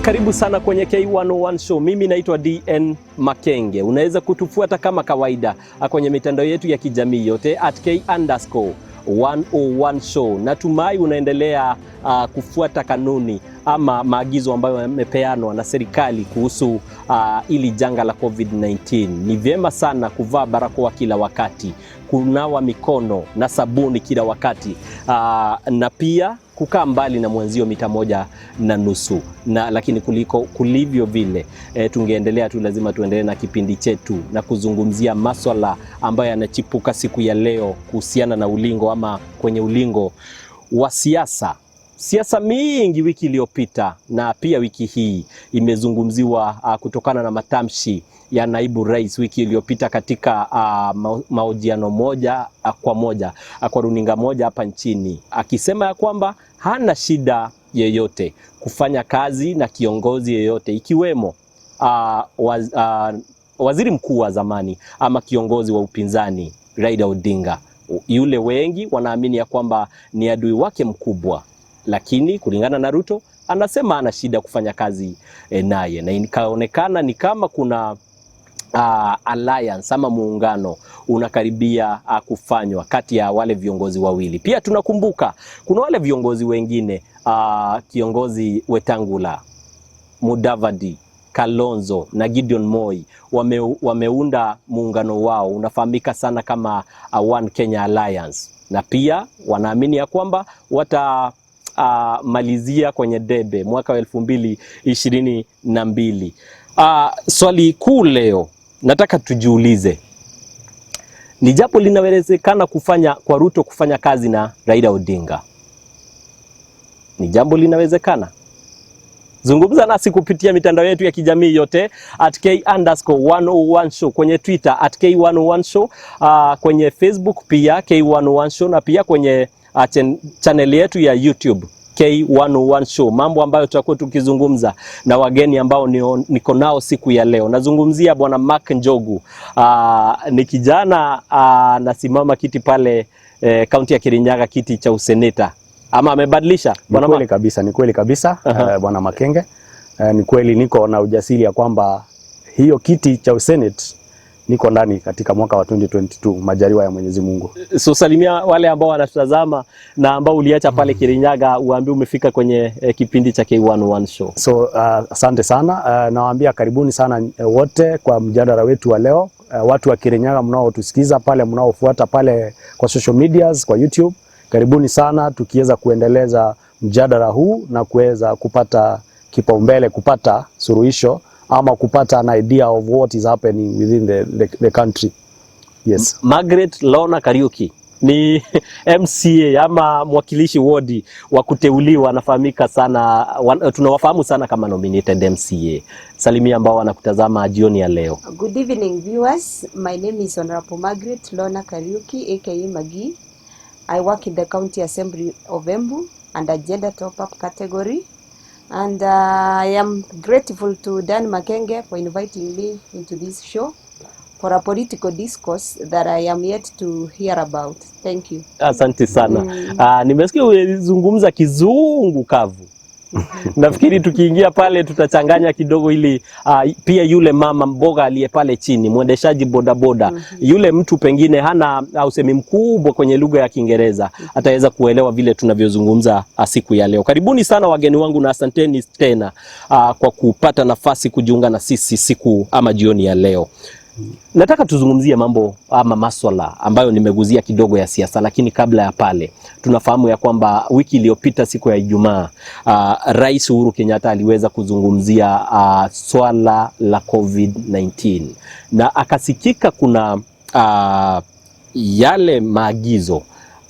Karibu sana kwenye K101 Show. Mimi naitwa DN Makenge. Unaweza kutufuata kama kawaida kwenye mitandao yetu ya kijamii yote @K_101 Show. Natumai unaendelea kufuata kanuni ama maagizo ambayo yamepeanwa na serikali kuhusu ili janga la COVID-19. Ni vyema sana kuvaa barakoa kila wakati, kunawa mikono na sabuni kila wakati, na pia kukaa mbali na mwenzio mita 1.5. Lakini kulivyo vile tungeendelea tu, lazima tuendelee na kipindi chetu na kuzungumzia masuala ambayo yanachipuka siku ya leo kuhusiana na ulingo ama kwenye ulingo wa siasa. Siasa mingi wiki iliyopita na pia wiki hii imezungumziwa kutokana na matamshi ya naibu rais wiki iliyopita katika mahojiano moja kwa runinga moja hapa nchini, akisema ya kwamba hana shida yeyote kufanya kazi na kiongozi yeyote, ikiwemo waziri mkuu wa zamani ama kiongozi wa upinzani Raila Odinga. Yule wengi wanaamini ya kwamba ni adui wake mkubwa, lakini kulingana na Ruto anasema ana shida kufanya kazi naye, na ikaonekana ni kama kuna alliance ama muungano unakaribia kufanywa kati ya wale viongozi wawili. Pia tunakumbuka kuna wale viongozi wengine, kiongozi Wetangula, Mudavadi, Kalonzo na Gideon Moi wameunda muungano wao unafahamika sana kama One Kenya Alliance, na pia wanaamini ya kwamba malizia kwenye debe mwaka wa 2022. Swali kuu leo nataka tujiulize, ni japo linawezekana kwa Ruto kufanya kazi na Raila Odinga? Ni jambo linawezekana? Zungumza nasi kupitia mitandao yetu ya kijamii yote @K_101 Show, kwenye Twitter @K101 Show, kwenye Facebook pia K101 Show, na pia kwenye channel yetu ya YouTube K101 Show. Mambo ambayo tutakuwa tukizungumza na wageni ambao niko nao siku ya leo. Nazungumzia bwana Mark Njogu. Ni kijana nasimama kiti pale kaunti ya Kirinyaga, kiti cha useneta, ama amebadilisha bwana? Ni kweli kabisa bwana Makenge. Ni kweli niko na ujasiri ya kwamba hiyo kiti cha usenate niko ndani katika mwaka wa 2022, majaliwa ya Mwenyezi Mungu. So salimia wale ambao wanatazama na ambao uliacha pale Kirinyaga, uambie umefika kwenye kipindi cha K101 Show. So asante sana, nawaambia karibuni sana wote kwa mjadala wetu wa leo. Watu wa Kirinyaga mnaotusikiza pale, mnaofuata pale kwa social medias, kwa YouTube, karibuni sana, tukiweza kuendeleza mjadala huu na kuweza kupata kipaumbele, kupata suluhisho ama kupata an idea of what is happening within the country. Yes. Margaret Lona Kariuki ni MCA ama mwakilishi wodi wa kuteuliwa, anafahamika sana, tunawafahamu sana kama nominated MCA. Salimia ambao wanakutazama jioni ya leo. Good evening viewers. My name is Honorable Margaret Lona Kariuki aka Magi. I work in the County Assembly of Embu under gender top-up category. And I am grateful to Dan Makenge for inviting me into this show for a political discourse that I am yet to hear about. Thank you. Asante sana. Nimesikia uzungumza kizungu kavu. Nafikiri tukiingia pale tutachanganya kidogo ili pia yule mama mboga aliye pale chini, mwendeshaji bodaboda, yule mtu pengine hana usemi mkubwa kwenye lugha ya Kiingereza, ataweza kuelewa vile tunavyozungumza siku ya leo. Karibuni sana wageni wangu na asanteni tena kwa kupata nafasi kujiunga na sisi siku ama jioni ya leo. Nataka tuzungumzie mambo ama maswala ambayo nimeguzia kidogo ya siasa, lakini kabla ya pale tunafahamu ya kwamba wiki iliyopita siku ya Ijumaa Rais Uhuru Kenyatta aliweza kuzungumzia swala la COVID-19 na akasikika kuna yale maagizo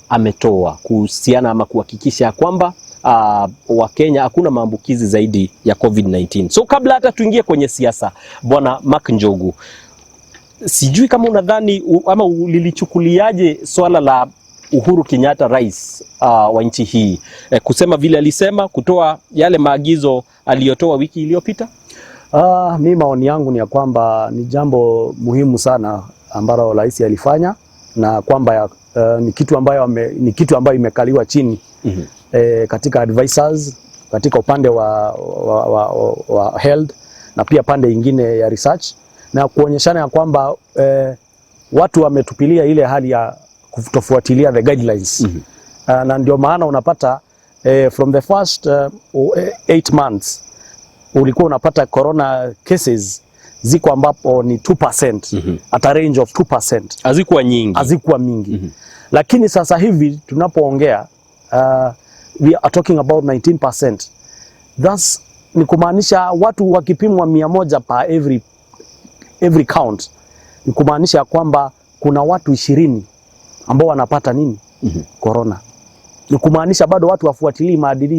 ametoa kuhusiana ama kuhakikisha kwamba Wakenya hakuna maambukizi zaidi ya COVID-19. So kabla hata tuingie kwenye siasa, bwana Mark Njogu, sijui kama unadhani ama ulilichukuliaje swala la Uhuru Kenyatta rais wa nchi hii kusema vile alisema, kutoa yale maagizo aliyotoa wiki iliyopita? Mimi maoni yangu ni ya kwamba ni jambo muhimu sana ambalo rais alifanya, na kwamba ni kitu ambayo imekaliwa chini katika advisors katika upande wa health na pia pande ingine ya research, na kuonyeshana ya kwamba watu wametupilia ile hali ya kutofuatilia the guidelines. Na ndio maana unapata from the first 8 months ulikuwa unapata corona cases ziko ambapo ni 2%, at a range of 2%. Hazikuwa mingi. Lakini sasa hivi tunapoongea we are talking about 19%. Thus ni kumaanisha watu wakipimwa 100 per every count, ni kumaanisha kwamba kuna watu 20 ambao wanapata nini? Corona. Ni kumaanisha bado watu wafuatilii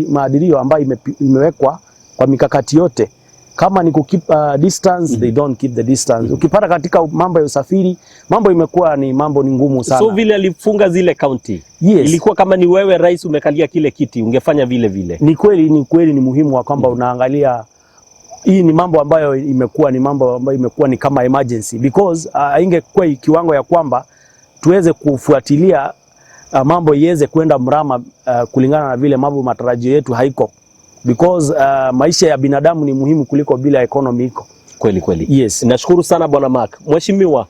maadilio ambayo imewekwa kwa mikakati yote. Kama ni keep distance, they don't keep the distance. Ukipata katika mambo ya usafiri, mambo imekuwa ni ngumu sana. So vile alifunga zile county, yes, ilikuwa kama ni wewe rais umekalia kile kiti, ungefanya vile vile. Ni kweli ni muhimu wa kwamba unaangalia hii ni mambo ambayo imekuwa ni kama emergency, because ingekuwa kiwango ya kwamba tuweze kufuatilia mambo iweze kwenda mrama kulingana na vile mambo matarajio yetu haiko, because maisha ya binadamu ni muhimu kuliko bila economy iko. Kweli. Yes. Nashukuru sana Bwana Mark. Mheshimiwa,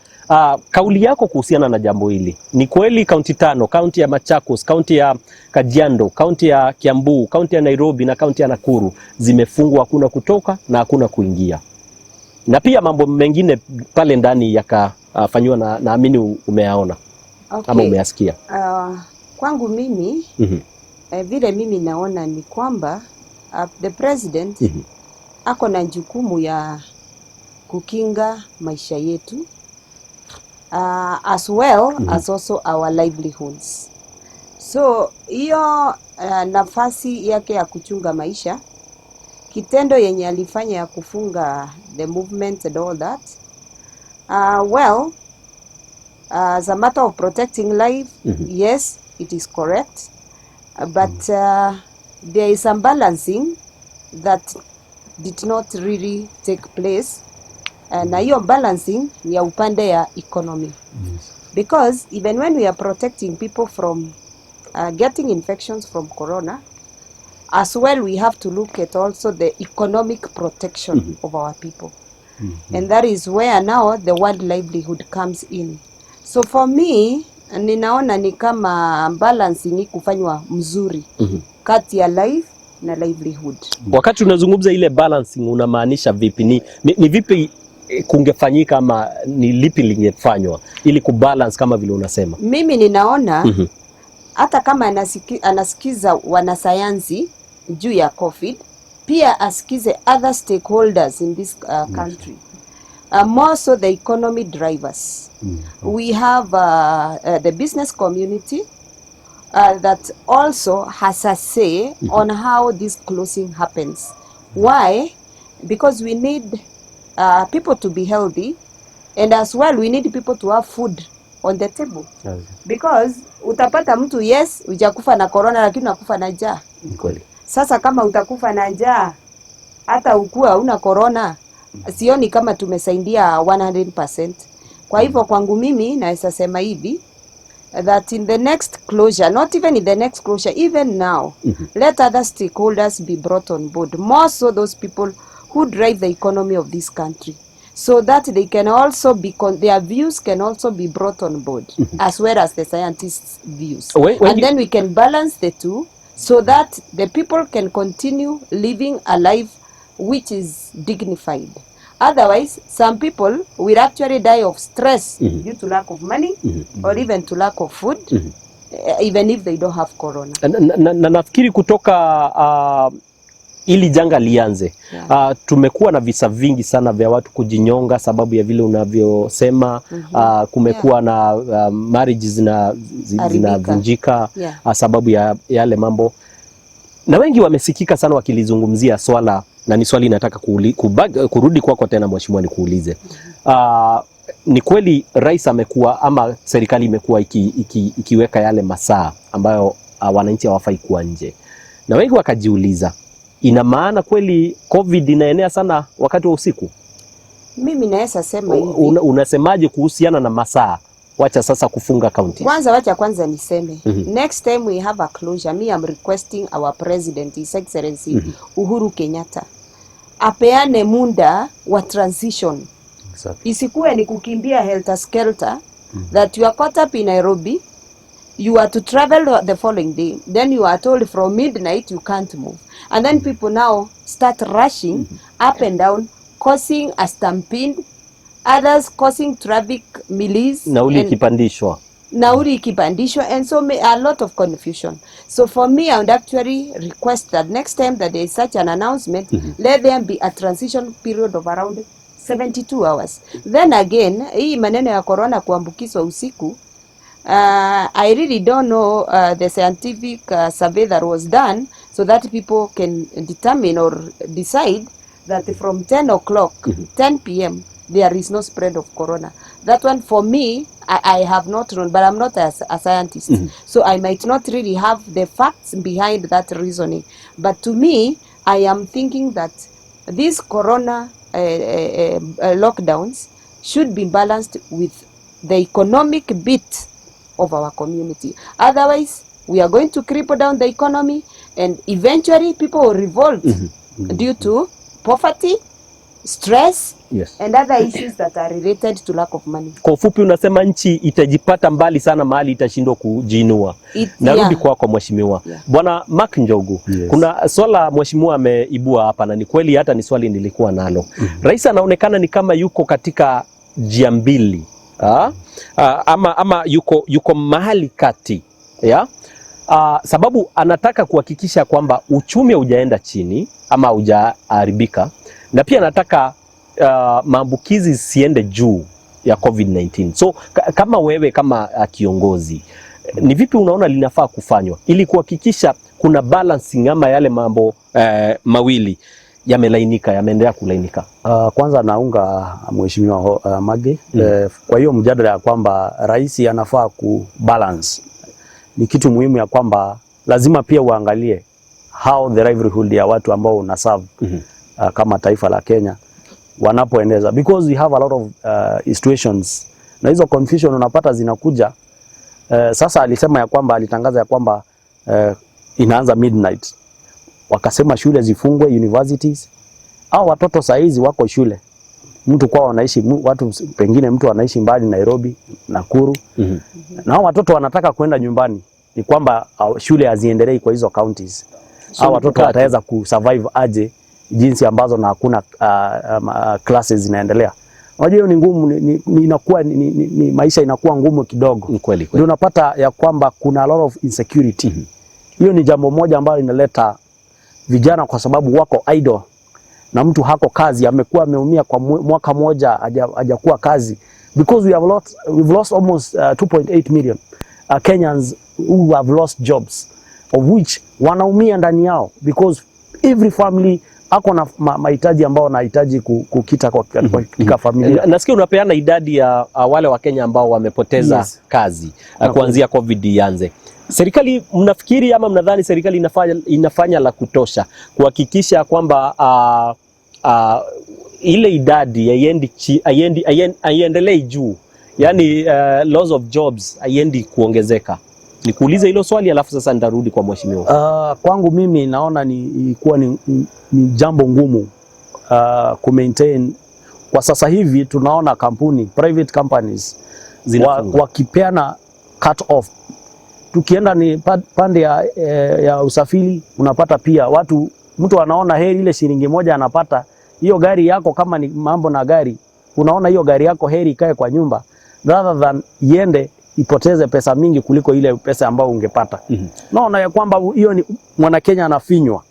kauli yako kuhusiana na jambo hili. Ni kweli kaunti 5, kaunti ya Machakos, kaunti ya Kajiado, kaunti ya Kiambu, kaunti ya Nairobi na kaunti ya Nakuru zimefungwa, hakuna kutoka na hakuna kuingia. Na pia mambo mengine pale ndani yakafanywa na naamini umeyaona. Okay. Ama umeyasikia. Kwangu mimi vile mimi naona ni kwamba the president ako na jukumu ya kukinga maisha yetu as well as also our livelihoods. So hiyo nafasi yake ya kuchunga maisha, kitendo yenye alifanya ya kufunga the movement and all that, well, as a matter of protecting life, yes, it is correct, but there is some balancing that did not really take place, na hiyo balancing ni ya upande ya economy. Because even when we are protecting people from getting infections from corona, as well we have to look at also the economic protection of our people. And that is where now the word livelihood comes in. So for me, ninaona ni kama balancing ni kufanywa mzuri kati ya life na livelihood. Wakati unazungumza ile balancing unamaanisha vipi? Ni vipi kungefanyika ama ni lipi lingefanywa ili kubalance kama vile unasema? Mimi ninaona hata kama anasikiza wanasayansi juu ya COVID, pia asikize other stakeholders in this country. More so the economy drivers. We have the business community that also has a say on how this closing happens. Why? Because we need people to be healthy, and as well we need people to have food on the table. Because utapata mtu yes, hujakufa na corona lakini unakufa na njaa. Sasa kama utakufa na njaa hata ukua huna corona, sioni kama tumesaidia 100%. Kwa hivyo kwangu mimi naweza sema hivi, that in the next closure, not even in the next closure, even now, let other stakeholders be brought on board. More so those people who drive the economy of this country, so that they can also be, their views can also be brought on board, as well as the scientists' views. Then we can balance the two, so that the people can continue living a life which is dignified. Otherwise, some people will actually die of stress due to lack of money or even to lack of food, even if they don't have corona. Na nafikiri kutoka ili janga lianze, tumekuwa na visa vingi sana vya watu kujinyonga sababu ya vile unavyosema. Kumekuwa na marriages zinavunjika sababu ya yale mambo, na wengi wamesikika sana wakilizungumzia swala, na ni swali nataka kurudi kwako tena mheshimiwa nikuulize. Ni kweli rais amekuwa ama serikali imekuwa ikiweka yale masaa ambayo wananchi hawafai kuwa nje, na wengi wakajiuliza, ina maana kweli COVID inaenea sana wakati wa usiku? Mimi naweza sema hivi. Unasemaje kuhusiana na masaa? wacha sasa kufunga counties? Kwanza niseme, next time we have a closure, me I'm requesting our president, His Excellency Uhuru Kenyatta, apeane muda wa transition. Exactly. Isikuwe ni kukimbia helter skelter, that you are caught up in Nairobi, you are to travel the following day, then you are told from midnight you can't move, and then people now start rushing up and down, causing a stampede, others causing traffic milies, Nauli ikipandishwa, and so a lot of confusion. So for me, I would actually request that next time that there is such an announcement, let there be a transition period of around 72 hours. Then again, hii maneno ya corona kuambukizwa usiku, I really don't know the scientific survey that was done so that people can determine or decide that from 10 o'clock, 10 p.m., there is no spread of corona. That one for me, I have not known, but I'm not a scientist. So I might not really have the facts behind that reasoning. But to me, I am thinking that these corona lockdowns should be balanced with the economic bit of our community. Otherwise, we are going to cripple down the economy, and eventually people will revolt due to poverty, stress, and other issues that are related to lack of money. Kwa ufupi unasema nchi itajipata mbali sana mahali itashindwa kujiinua. Narudi kwako mheshimiwa. Bwana Mark Njogu, kuna swala mheshimiwa ameibua hapa na ni kweli hata ni swali nilikuwa nalo. Rais anaonekana ni kama yuko katika njia mbili. Ama yuko mahali kati. Sababu anataka kuhakikisha kwamba uchumi haujaenda chini ama haujaharibika, na pia anataka maambukizi siende juu ya COVID-19. So kama wewe kama kiongozi, ni vipi unaona linafaa kufanywa ili kuhakikisha kuna balancing ama yale mambo mawili yameendelea kulainika? Kwanza naunga mheshimiwa Magi kwa hiyo mjadala ya kwamba rais anafaa kubalance. Ni kitu muhimu ya kwamba lazima pia uangalie how the livelihood ya watu ambao unaserve kama taifa la Kenya wanapoendeza, because we have a lot of situations na hizo confusion unapata zinakuja. Sasa alisema ya kwamba, alitangaza ya kwamba inaanza midnight, wakasema shule zifungwe, universities, au watoto saizi wako shule, mtu kwao wanaishi, watu pengine mtu anaishi mbali Nairobi, Nakuru, na watoto wanataka kwenda nyumbani, ni kwamba shule haziendelei kwa hizo counties. So watoto wataweza kusurvive aje jinsi ambazo na hakuna classes zinaendelea? Unajua hiyo ni ngumu, inakuwa ni maisha inakuwa ngumu kidogo. Ndio unapata ya kwamba kuna a lot of insecurity. Hiyo ni jambo moja ambalo linaleta vijana, kwa sababu wako idle na mtu hako kazi, amekuwa ameumia kwa mwaka moja hajakuwa kazi, because we've lost almost 2.8 million Kenyans who have lost jobs, of which wanaumia ndani yao, because every family ako na mahitaji ambao wanahitaji kukita kwa familia. Nasikia unapeana idadi ya wale wa Kenya ambao wamepoteza kazi kuanzia COVID ianze. Serikali, mnafikiri ama mnadhani serikali inafanya la kutosha kuhakikisha kwamba ile idadi haiendelei juu, yani loss of jobs haiendi kuongezeka? Nikuulize hilo swali alafu sasa nitarudi kwa mheshimiwa. Kwangu mimi naona ilikuwa ni jambo ngumu ku maintain. Kwa sasa hivi tunaona kampuni, private companies wakipeana cut off. Tukienda ni pande ya usafiri, unapata pia mtu anaona heri ile shilingi moja anapata hiyo gari yako. Kama ni mambo na gari, unaona hiyo gari yako heri ikae kwa nyumba rather than iende ipoteze pesa mingi kuliko ile pesa ambayo ungepata. Naona ya kwamba hiyo ni mwana Kenya anafinywa.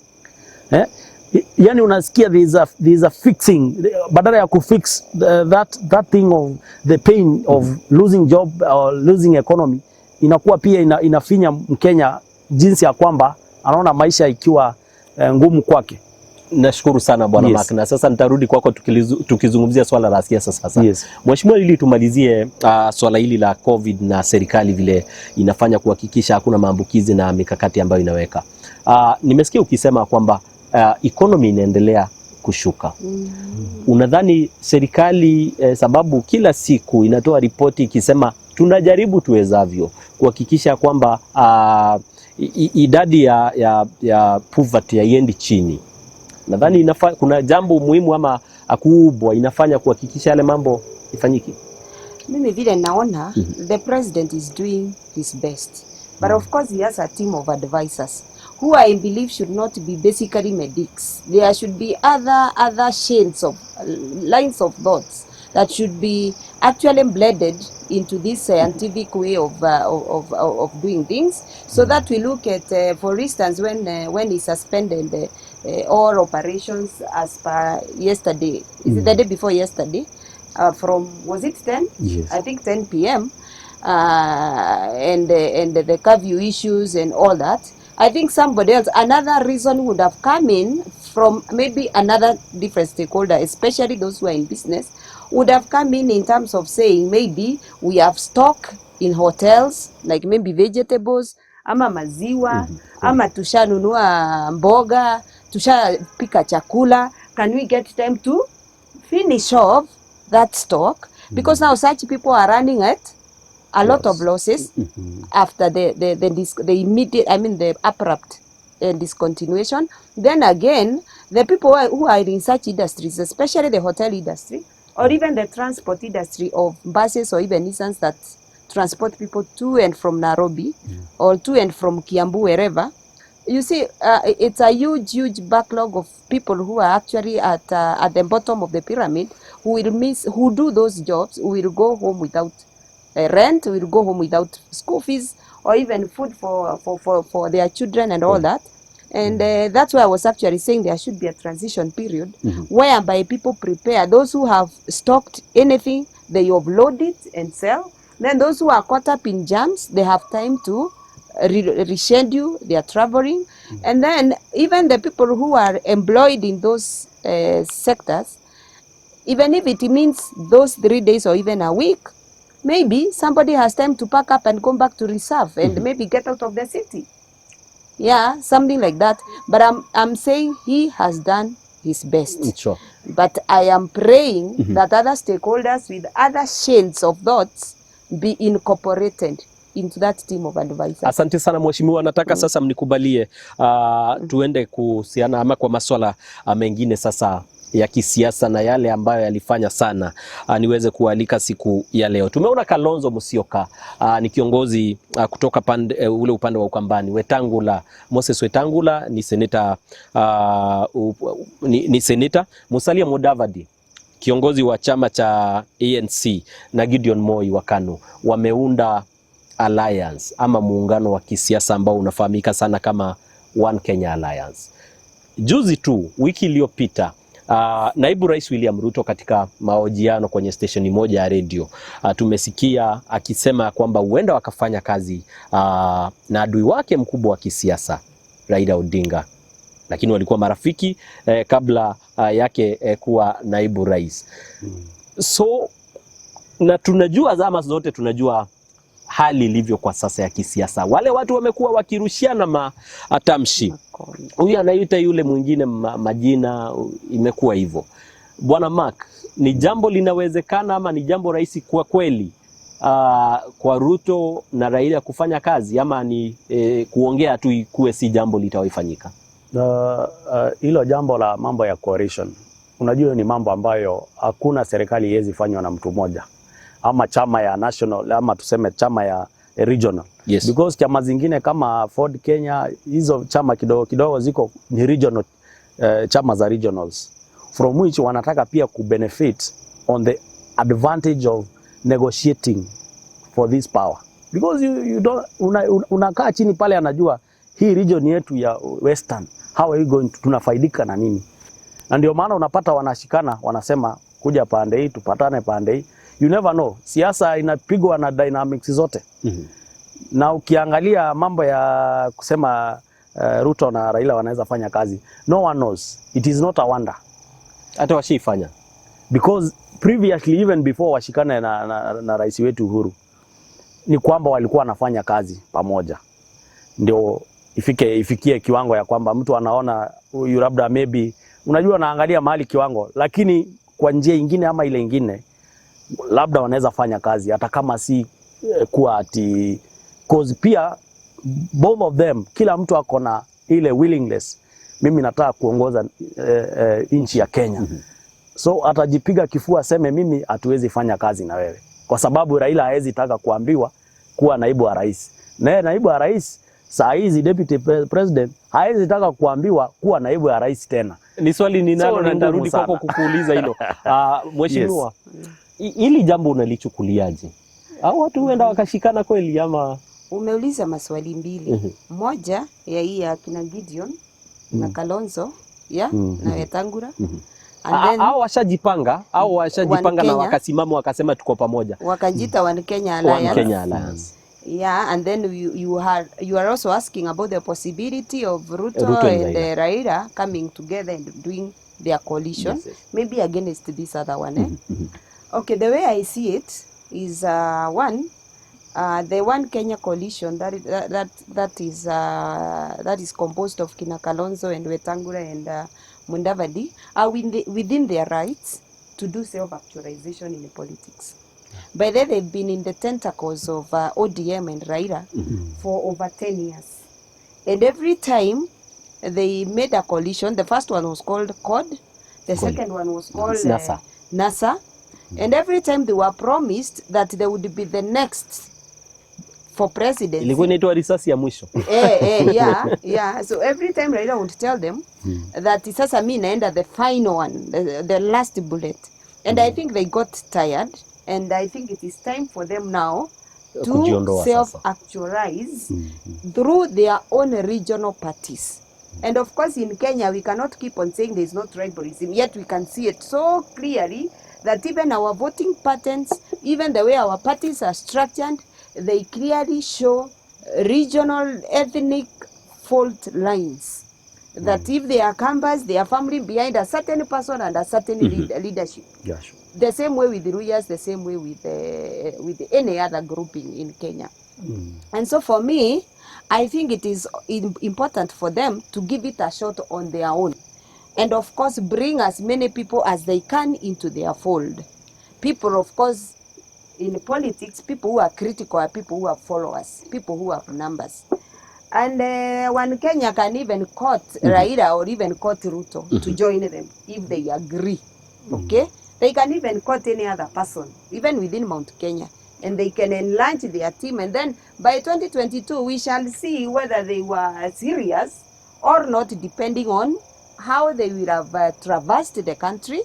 Yani unasikia there is a fixing, badala ya kufix that thing of the pain of losing job or losing economy, inakuwa pia inafinya Mkenya jinsi ya kwamba anaona maisha ikiwa ngumu kwake. Nashukuru sana Bwana Mark, na sasa nitarudi kwako tukizungumzia swala la siasa sasa. Mheshimiwa, ili tumalizie swala hili la COVID na serikali vile inafanya kuhakikisha hakuna maambukizi na mikakati ambayo inaweka. Nimesikia ukisema kwamba economy inaendelea kushuka. Unadhani serikali sababu kila siku inatoa ripoti ikisema tunajaribu tuwezavyo kuhakikisha kwamba idadi ya poverty haiendi chini. Nadhani kuna jambo muhimu ama kubwa inafanya kuhakikisha yale mambo ifanyike. Mimi vile naona, the president is doing his best. But of course he has a team of advisors who I believe should not be basically medics. There should be other shades of lines of thoughts that should be actually blended into this scientific way of doing things, so that we look at, for instance, when he suspended all operations as per yesterday, is it the day before yesterday, from, was it 10? Yes. I think 10 p.m. And the curfew issues and all that. I think somebody else, another reason would have come in from maybe another different stakeholder, especially those who are in business, would have come in terms of saying maybe we have stock in hotels, like maybe vegetables, ama maziwa, ama tushanunua mboga, tushapika chakula. Can we get them to finish off that stock? Because now such people are running at a lot of losses after the immediate, I mean the abrupt discontinuation. Then again, the people who are in such industries, especially the hotel industry, or even the transport industry of buses or even Nissans that transport people to and from Nairobi or to and from Kiambu, wherever, you see, it's a huge backlog of people who are actually at the bottom of the pyramid, who do those jobs, who will go home without rent, will go home without school fees or even food for their children and all that. And that's why I was actually saying there should be a transition period whereby people prepare. Those who have stocked anything, they offload it and sell. Then those who are caught up in jams, they have time to reschedule their traveling. And then even the people who are employed in those sectors, even if it means those 3 days or even a week, maybe somebody has time to pack up and come back to reserve and maybe get out of the city. Yeah, something like that. But I'm saying he has done his best. Sure. But I am praying that other stakeholders with other shades of thoughts be incorporated into that team of advisors. Asante sana mheshimiwa, nataka sasa mnikubalie tuende kuhusiana ama kwa masuala mengine sasa ya kisiasa na yale ambayo yalifanya sana niweze kualika siku ya leo. Tumeona Kalonzo Musyoka ni kiongozi kutoka ule upande wa Ukambani. Moses Wetangula ni seneta ni seneta. Musalia Mudavadi kiongozi wa chama cha ANC na Gideon Moi wa KANU wameunda alliance ama muungano wa kisiasa ambao unafahamika sana kama One Kenya Alliance. Juzi tu, wiki iliyopita, naibu rais William Ruto katika mahojiano kwenye stesheni moja ya radio tumesikia akisema kwamba huenda wakafanya kazi na adui wake mkubwa wa kisiasa Raila Odinga, lakini walikuwa marafiki kabla yake kuwa naibu rais. So na tunajua zama zote, tunajua hali ilivyo kwa sasa ya kisiasa. Wale watu wamekuwa wakirushiana matamshi, huyu anaita yule mwingine majina, imekuwa hivyo. Bwana Mark, ni jambo linawezekana ama ni jambo rahisi kwa kweli kwa Ruto na Raila kufanya kazi, ama ni kuongea tu ikuwe si jambo litawaifanyika? Hilo jambo la mambo ya coalition, unajua ni mambo ambayo hakuna serikali iwezi fanywa na mtu mmoja ama chama ya national ama tuseme chama ya regional. Yes. Because chama zingine kama Ford Kenya, hizo chama kidogo ziko ni regional, chama za regionals, from which wanataka pia kubenefit on the advantage of negotiating for this power. Because you don't unakaa chini pale, anajua hii region yetu ya Western, how are you going to, tunafaidika na nini? Na ndio maana unapata wanashikana, wanasema kuja pande hii tupatane pande hii. You never know. Siasa inapigwa na dynamics zote. Na ukiangalia mambo ya kusema Ruto na Raila wanaweza fanya kazi, no one knows. It is not a wonder. Hata washifanya. Because previously, even before washikane na rais wetu Uhuru, ni kwamba walikuwa wanafanya kazi pamoja. Ndio ifikie kiwango ya kwamba mtu anaona huyu labda maybe, unajua naangalia mahali kiwango, lakini kwa njia nyingine ama ile nyingine labda wanaweza fanya kazi hata kama si kuwa ati cause pia both of them kila mtu ako na ile willingness, mimi nataka kuongoza nchi ya Kenya. So atajipiga kifua aseme mimi hatuwezi fanya kazi na wewe, kwa sababu Raila haezi taka kuambiwa kuwa naibu wa rais. Naye naibu wa rais saa hizi deputy president haezi taka kuambiwa kuwa naibu wa rais tena. Ni swali ninalo na ngumu nitarudi sana. kwako kukuuliza hilo. Mheshimiwa, hili jambo unalichukuliaje? Au watu huenda wakashikana kweli ama? Umeuliza maswali mbili. Moja ya hii ya kina Gideon na Kalonzo na Wetangula. And then Au washajipanga na wakasimama wakasema tuko pamoja. wakajita One Kenya Alliance. One Kenya Alliance. Yeah, and then you are also asking about the possibility of Ruto Ruto and and Raila coming together and doing their coalition, Yes. maybe against this other one. Okay, the way I see it is one, the One Kenya coalition that is composed of kina Kalonzo and Wetangula and Mudavadi are within their rights to do self-actualization in politics. By then, they've been in the tentacles of ODM and Raila for over 10 years. And every time they made a coalition, the first one was called COD, the second one was called NASA. And every time they were promised that they would be the next for presidency. Ilikuwa inaitwa risasi ya mwisho. Yeah. So every time Raila would tell them that sasa mimi naenda the final one, the last bullet. And I think they got tired. And I think it is time for them now to self-actualize through their own regional parties. And of course, in Kenya, we cannot keep on saying there is no tribalism, yet we can see it so clearly that even our voting patterns, even the way our parties are structured, they clearly show regional ethnic fault lines. That if they are canvassed, they are firmly behind a certain person and a certain leadership. Yeah, sure. The same way with the Ruyas, the same way with any other grouping in Kenya. And so for me, I think it is important for them to give it a shot on their own. And of course, bring as many people as they can into their fold. People, of course, in politics, people who are critical are people who have followers, people who have numbers. And One Kenya can even quote Raila or even quote Ruto to join them if they agree. Okay? They can even quote any other person, even within Mount Kenya. And they can enlarge their team. And then by 2022, we shall see whether they were serious or not, depending on how they will have traversed the country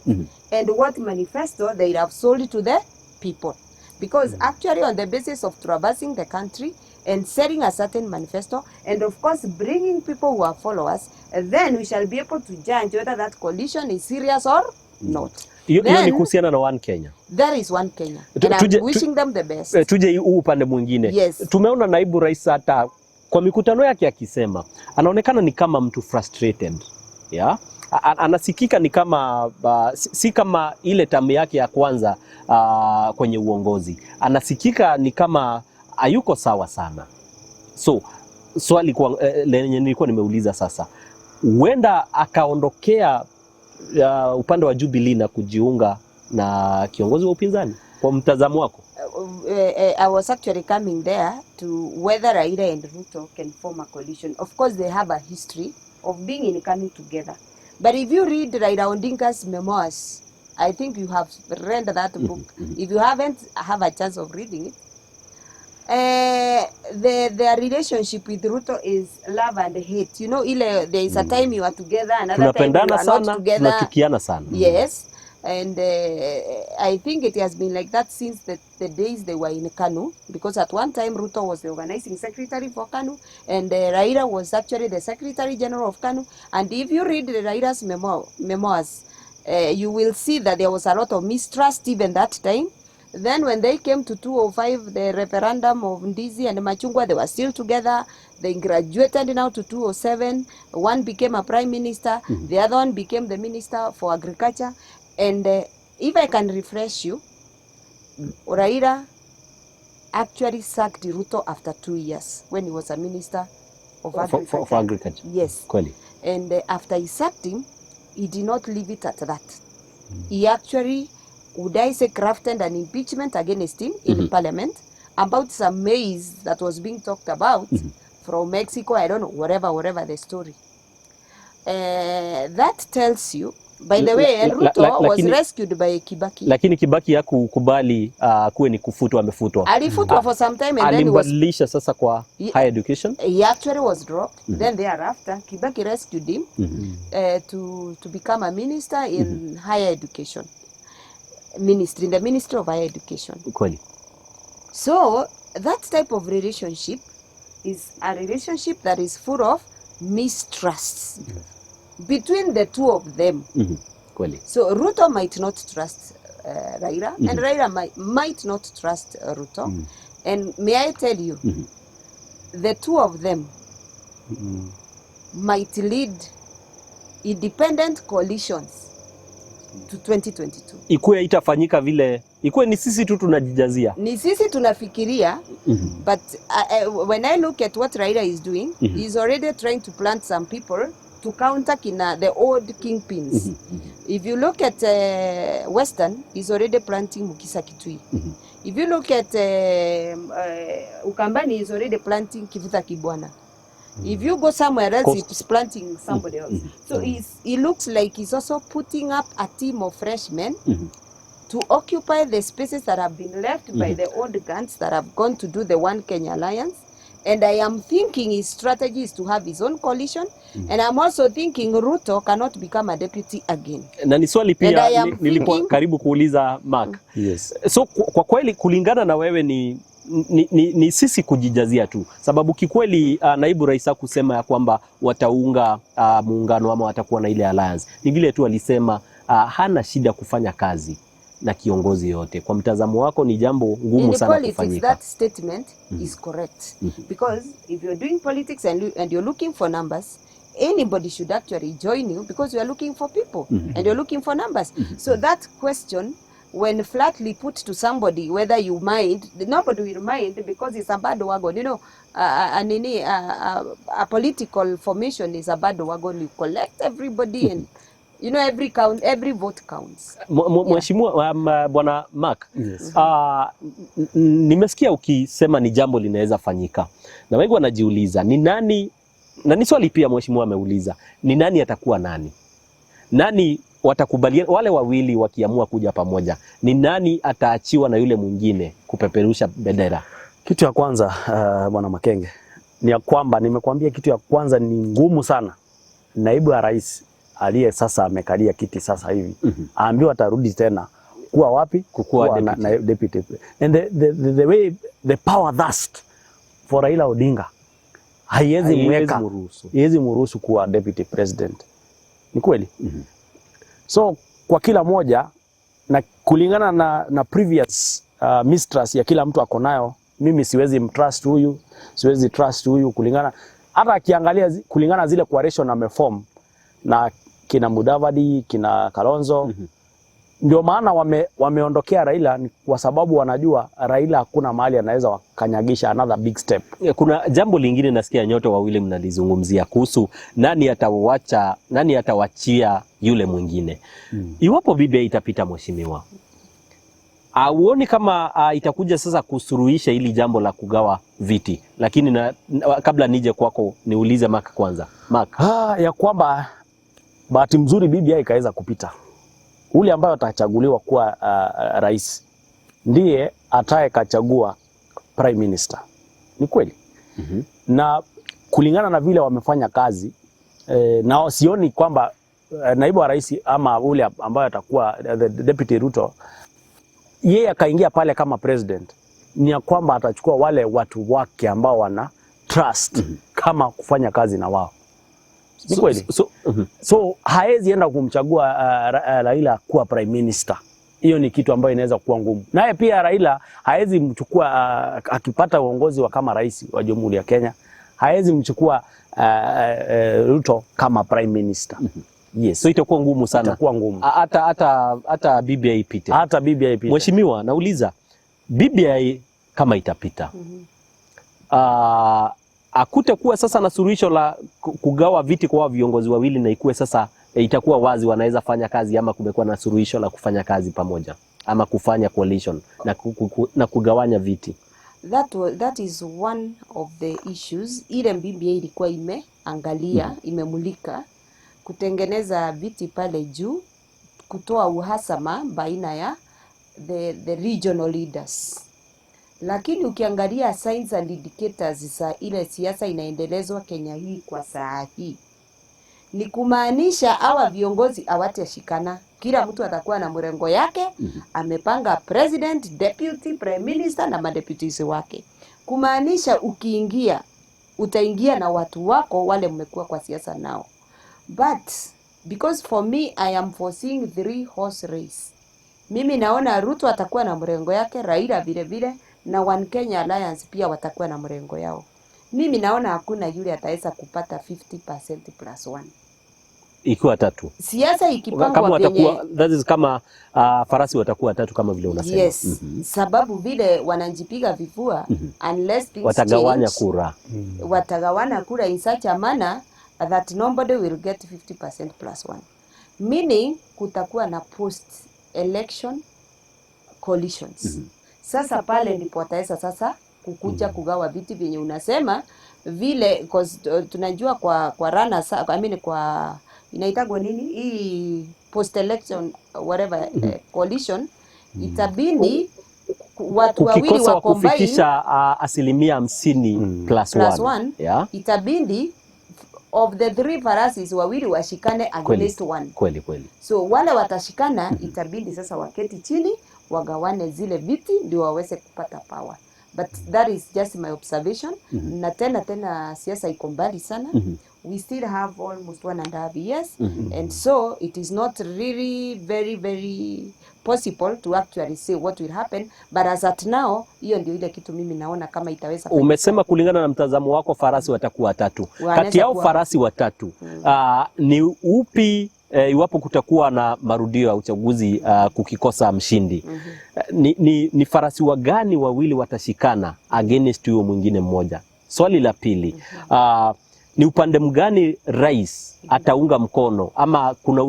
and what manifesto they have sold to the people. Because actually on the basis of traversing the country and setting a certain manifesto, and of course bringing people who are followers, then we shall be able to judge whether that coalition is serious or not. Hiyo ni kuhusiana na One Kenya. There is One Kenya. And I'm wishing them the best. Tuje huu upande mwingine. Yes. Tumeona naibu rais hata kwa mikutano yake akisema anaonekana ni kama mtu frustrated. Yeah? Anasikika ni kama si kama ile tamu yake ya kwanza kwenye uongozi. Anasikika ni kama hayuko sawa sana. So swali lenye nilikuwa nimeuliza sasa, huenda akaondokea upande wa Jubilee na kujiunga na kiongozi wa upinzani kwa mtazamo wako? I was actually coming there to whether Raila and Ruto can form a coalition. Of course, they have a history of being in Kanu together. But if you read Raila Odinga's memoirs, I think you have read that book. If you haven't, have a chance of reading it. Their relationship with Ruto is love and hate. You know, there is a time you are together, another time you are not together. Tunachukiana sana. Yes. And I think it has been like that since the days they were in Kanu, because at one time Ruto was the organizing secretary for Kanu, and Raila was actually the secretary general of Kanu. And if you read Raila's memoirs, you will see that there was a lot of mistrust even that time. Then when they came to 205, the referendum of Ndizi and Machungwa, they were still together. They graduated now to 207. One became a prime minister. The other one became the minister for agriculture. And if I can refresh you, Raila actually sacked Ruto after 2 years when he was a minister of agriculture. For agriculture. Yes. Kweli. And after he sacked him, he did not leave it at that. He actually, would I say, crafted an impeachment against him in parliament. about some maize that was being talked about from Mexico, I don't know, whatever the story. That tells you, by the way, Ruto was rescued by Kibaki. Lakini Kibaki hakukubali kuwe ni kufutwa, amefutwa. Alifutwa for some time and then alimbadilisha sasa kwa higher education. He actually was dropped. Then thereafter, Kibaki rescued him to become a minister in higher education. Ministry, in the Ministry of Higher Education. Kweli. So, that type of relationship is a relationship that is full of mistrust between the two of them. Kweli. So Ruto might not trust Raila, and Raila might not trust Ruto. And may I tell you, the two of them might lead independent coalitions to 2022. Ikuwe itafanyika vile, ikuwe ni sisi tu tunajijazia. Ni sisi tunafikiria, but when I look at what Raila is doing, he's already trying to plant some people to counter the old kingpins. If you look at Western, he's already planting Mukisa Kitui. If you look at Ukambani, he's already planting Kivuta Kibwana. If you go somewhere else, he's planting somebody else. So he looks like he's also putting up a team of freshmen to occupy the spaces that have been left by the old guns that have gone to do the One Kenya Alliance. And I am thinking his strategy is to have his own coalition. And I'm also thinking Ruto cannot become a deputy again. Na ni swali pia nilikuwa karibu kuuliza Mark. Yes. So kwa kweli kulingana na wewe ni sisi kujijazia tu. Sababu kikweli naibu rais kusema ya kwamba wataunga muungano ama watakuwa na ile alliance. Ni vile tu alisema hana shida kufanya kazi na kiongozi yote. Kwa mtazamo wako ni jambo ngumu sana kufanyika. That statement is correct. Because if you're doing politics and you're looking for numbers, anybody should actually join you because you are looking for people and you're looking for numbers. So that question, when flatly put to somebody, whether you mind, nobody will mind because it's a bad wagon. You know, a political formation is a bad wagon. You collect everybody and you know, every vote counts. Mheshimiwa Bwana Mark, Yes. Nimesikia ukisema ni jambo linaweza fanyika. Na wengi wanajiuliza ni nani, na ni swali pia mheshimiwa ameuliza, ni nani atakuwa nani? Nani watakubaliana wale wawili wakiamua kuja pamoja? Ni nani ataachiwa na yule mwingine kupeperusha bendera? Kitu ya kwanza Bwana Makenge ni ya kwamba nimekuambia kitu ya kwanza ni ngumu sana. Naibu wa rais aliye sasa amekalia kiti sasa hivi aambiwa atarudi tena kuwa wapi? Kuwa deputy. And the way the power thirst for Raila Odinga haiwezi mruhusu kuwa deputy president. Ni kweli? So kwa kila moja na kulingana na previous mistrust ya kila mtu akonayo, mimi siwezi mtrust huyu, siwezi trust huyu kulingana hata akiangalia kulingana zile coalition ameform na kina Mudavadi, kina Kalonzo. Ndio maana wameondokea Raila kwa sababu wanajua Raila hakuna mahali anaweza wakanyagisha another big step. Kuna jambo lingine nasikia nyote wawili mnalizungumzia kuhusu nani atawachia yule mwingine. Iwapo BBI itapita mheshimiwa, auoni kama itakuja sasa kusuruhisha ili jambo la kugawa viti? Lakini kabla nije kwako niulize Mark kwanza. Mark, ya kwamba bahati mzuri BBI ikaweza kupita. Ule ambaye atachaguliwa kuwa rais ndiye atakayechagua prime minister. Ni kweli? Na kulingana na vile wamefanya kazi na sioni kwamba naibu wa rais ama ule ambaye atakuwa the deputy Ruto yeye akaingia pale kama president, ni ya kwamba atachukua wale watu wake ambao wana trust kama kufanya kazi na wao. Ni kweli? So haezi enda kumchagua Raila kuwa prime minister. Hiyo ni kitu ambayo inaweza kuwa ngumu. Naye pia Raila haezi mchukua akipata uongozi wa kama rais wa Jamhuri ya Kenya, haezi mchukua Ruto kama prime minister. Yes. So itakuwa ngumu sana. Itakuwa ngumu. Hata BBI ipite. Hata BBI ipite. Mheshimiwa, nauliza BBI kama itapita. Hakutakuwa sasa na suluhisho la kugawa viti kwa viongozi wawili na ikuwe sasa itakuwa wazi wanaweza fanya kazi, ama kumekuwa na suluhisho la kufanya kazi pamoja ama kufanya coalition na kugawanya viti? That is one of the issues. Ile BBI ilikuwa imeangalia, imemulika kutengeneza viti pale juu, kutoa uhasama baina ya the regional leaders. Lakini ukiangalia signs and indicators za ile siasa inaendelezwa Kenya hii kwa saa hii, ni kumaanisha hawa viongozi hawatashikana. Kila mtu atakuwa na mrengo yake, amepanga president, deputy, prime minister na madeputies wake. Kumaanisha ukiingia, utaingia na watu wako wale mmekuwa kwa siasa nao. But because for me I am foreseeing 3-horse race. Mimi naona Ruto atakuwa na mrengo yake, Raila vile vile, na One Kenya Alliance pia watakuwa na mrengo yao. Mimi naona hakuna yule ataweza kupata 50% plus 1. Ikiwa tatu. Siasa ikipangwa kama watakuwa, venye, that is kama farasi watakuwa tatu kama vile unasema. yes, sababu vile wanajipiga vifua, unless things Watagawanya change, kura. watagawana kura in such a manner that nobody will get 50% plus 1. Meaning kutakuwa na post election coalitions. Sasa pale ndipo wataweza sasa kukuja kugawa viti vyenye unasema vile, because tunajua kwa runners, I mean kwa inaitagwa nini hii post election whatever coalition, itabidi watu wawili wa combine kufikisha asilimia 50 plus 1. Yeah. Itabidi of the 3 farasi wawili washikane against 1. Kweli. So wale watashikana, itabidi sasa waketi chini wagawane zile viti ndio waweze kupata power. But that is just my observation. Na tena siasa iko mbali sana. We still have almost 1.5 years. And so it is not really very possible to actually say what will happen. But as at now, hiyo ndio ile kitu mimi naona kama itaweza. Umesema kulingana na mtazamo wako farasi watakuwa tatu. Kati yao farasi watatu, ni upi iwapo kutakuwa na marudio ya uchaguzi kukikosa mshindi, ni farasi wa gani wawili watashikana against huyo mwingine mmoja? Swali la pili, ni upande mgani rais ataunga mkono, ama kuna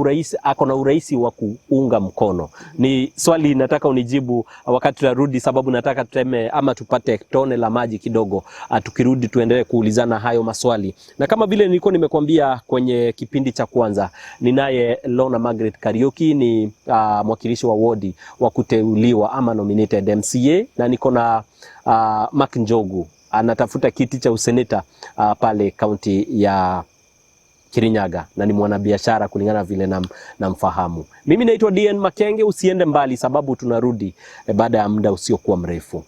uraisi wa kuunga mkono? Ni swali nataka unijibu wakati tunarudi, sababu nataka tuteme ama tupate tone la maji kidogo. Tukirudi tuendelee kuulizana hayo maswali. Na kama vile nilikuwa nimekuambia kwenye kipindi cha kwanza, ninaye Lona Margaret Kariuki, ni mwakilishi wa wodi wa kuteuliwa ama nominated MCA, na niko na Mark Njogu, anatafuta kiti cha useneta pale kaunti ya Kirinyaga, na ni mwanabiashara kulingana vile namfahamu. Mimi naitwa DN Makenge. Usiende mbali sababu tunarudi baada ya muda usiokuwa mrefu.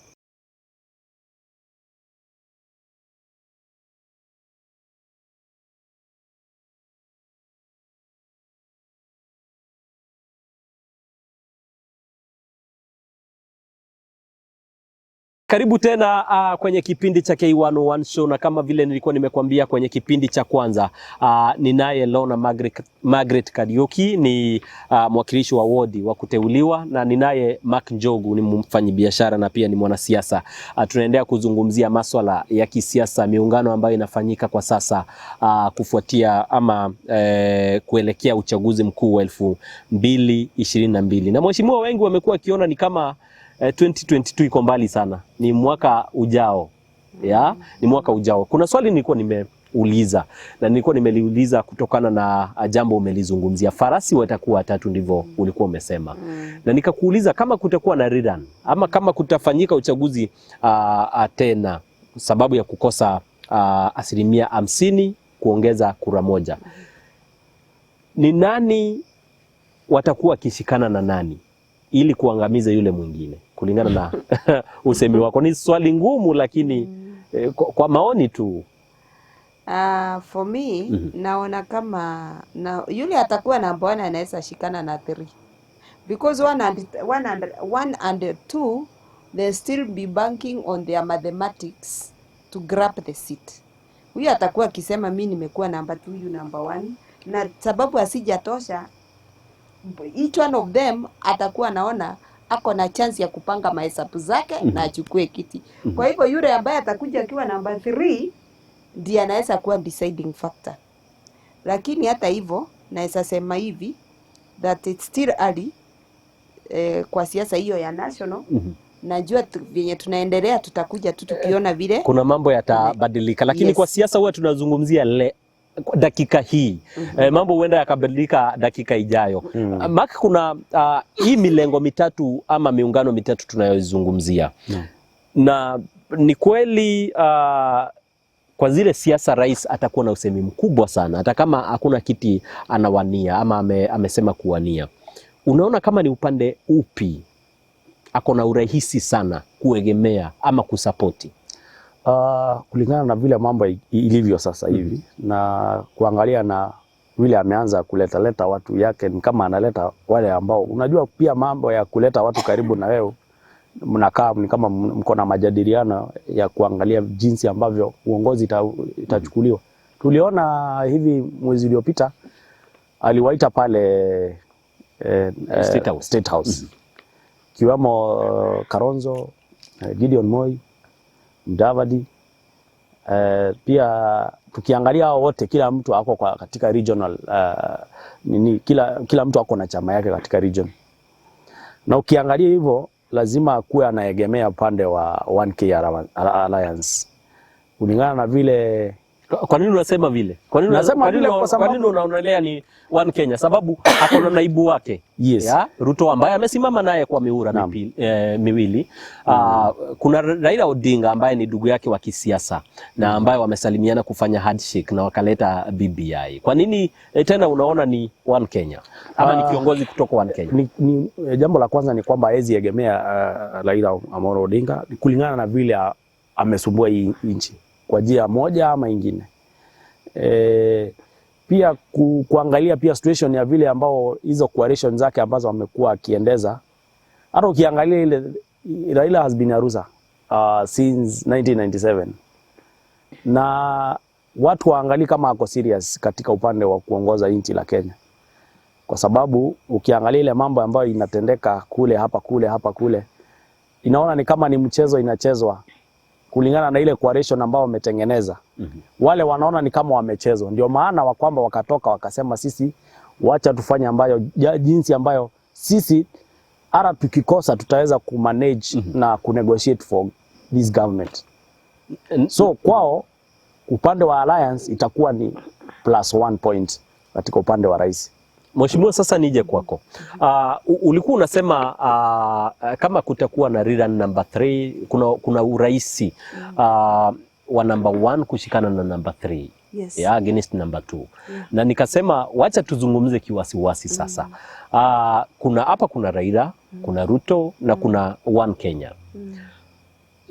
Karibu tena kwenye kipindi cha K101 show, na kama vile nilikuwa nimekuambia kwenye kipindi cha kwanza, ninaye Lona Margaret Kariuki, ni mwakilishi wa wodi wa kuteuliwa, na ninaye Mark Njogu, ni mfanyabiashara na pia ni mwanasiasa. Tunaendelea kuzungumzia masuala ya kisiasa, miungano ambayo inafanyika kwa sasa kufuatia ama kuelekea uchaguzi mkuu wa 2022. Na mheshimiwa wengi wamekuwa kiona ni kama 2022 iko mbali sana, ni mwaka ujao. Ni mwaka ujao. Kuna swali nilikuwa nimeuliza, na nilikuwa nimeliuliza kutokana na jambo umelizungumzia. Farasi watakuwa watatu, ndivyo ulikuwa umesema. Na nikakuuliza kama kutakuwa na rerun ama kama kutafanyika uchaguzi tena sababu ya kukosa asilimia 50 kuongeza kura moja, ni nani watakuwa kishikana na nani ili kuangamiza yule mwingine kulingana na usemi wako? Ni swali ngumu, lakini kwa maoni tu. For me, naona kama yule atakuwa namba 1 anaweza shikana na 3. Because 1 and 2, they still be banking on their mathematics to grab the seat. Huyu atakuwa akisema mimi nimekuwa namba 2, huyu namba 1, na sababu asijatosha, each one of them atakuwa naona ako na chance ya kupanga mahesabu zake na achukue kiti. Kwa hivyo yule ambaye atakuja akiwa namba 3 ndiye anaweza kuwa deciding factor. Lakini hata hivyo naweza sema hivi that it's still early kwa siasa hiyo ya national najua vyenye tunaendelea tutakuja tu tukiona vile kuna mambo yatabadilika, lakini Yes. kwa siasa huwa tunazungumzia dakika hii. Mambo huenda yakabadilika dakika ijayo. Mark, kuna hii milengo mitatu ama miungano mitatu tunayozungumzia. Na ni kweli kwa zile siasa rais atakuwa na usemi mkubwa sana hata kama hakuna kiti anawania ama amesema kuwania. Unaona kama ni upande upi ako na urahisi sana kuegemea ama kusapoti? Kulingana na vile mambo ilivyo sasa hivi na kuangalia na vile ameanza kuleta watu yake, ni kama analeta wale ambao unajua pia mambo ya kuleta watu karibu na wewe, mnakaa ni kama mko na majadiliano ya kuangalia jinsi ambavyo uongozi itachukuliwa. Tuliona hivi mwezi uliopita aliwaita pale State House. Kiwemo Kalonzo, Gideon Moi, Mudavadi, pia tukiangalia hao wote, kila mtu ako katika regional kila mtu ako na chama yake katika region. Na ukiangalia hivyo lazima kuwe anaegemea upande wa 1K Alliance. Kulingana na vile. Kwa nini unasema vile? Kwa nini unaonelea ni One Kenya? Sababu ako na naibu wake. Yes. Ya Ruto ambaye amesimama naye kwa mihula miwili. Kuna Raila Odinga ambaye ni ndugu yake wa kisiasa na ambaye wamesalimiana kufanya handshake na wakaleta BBI. Kwa nini tena unaona ni One Kenya? Ama ni kiongozi kutoka One Kenya? Jambo la kwanza ni kwamba hawezi egemea Raila Amolo Odinga kulingana na vile amesumbua hii nchi kwa njia moja ama ingine. Pia kuangalia pia situation ya vile ambao hizo coalition zake ambazo amekuwa akiendeza. Hata ukiangalia ile Raila has been a ruler since 1997. Na watu waangalie kama ako serious katika upande wa kuongoza nchi la Kenya. Kwa sababu ukiangalia ile mambo ambayo inatendeka kule hapa kule, inaona ni kama ni mchezo inachezwa kulingana na ile coalition ambao wametengeneza. Wale wanaona ni kama wamechezwa. Ndio maana kwamba wakatoka wakasema sisi wacha tufanye ambayo jinsi ambayo sisi hata tukikosa tutaweza kumanage na kunegotiate for this government. So kwao upande wa alliance itakuwa ni +1 point katika upande wa rais. Mheshimiwa, sasa nije kwako. Ulikuwa unasema kama kutakuwa na rerun number 3, kuna uraisi wa number 1 kushikana na number 3. Yes. Yeah, against number 2. Yeah. Na nikasema wacha tuzungumze kiwasiwasi sasa. Kuna Raila, kuna Ruto na kuna One Kenya.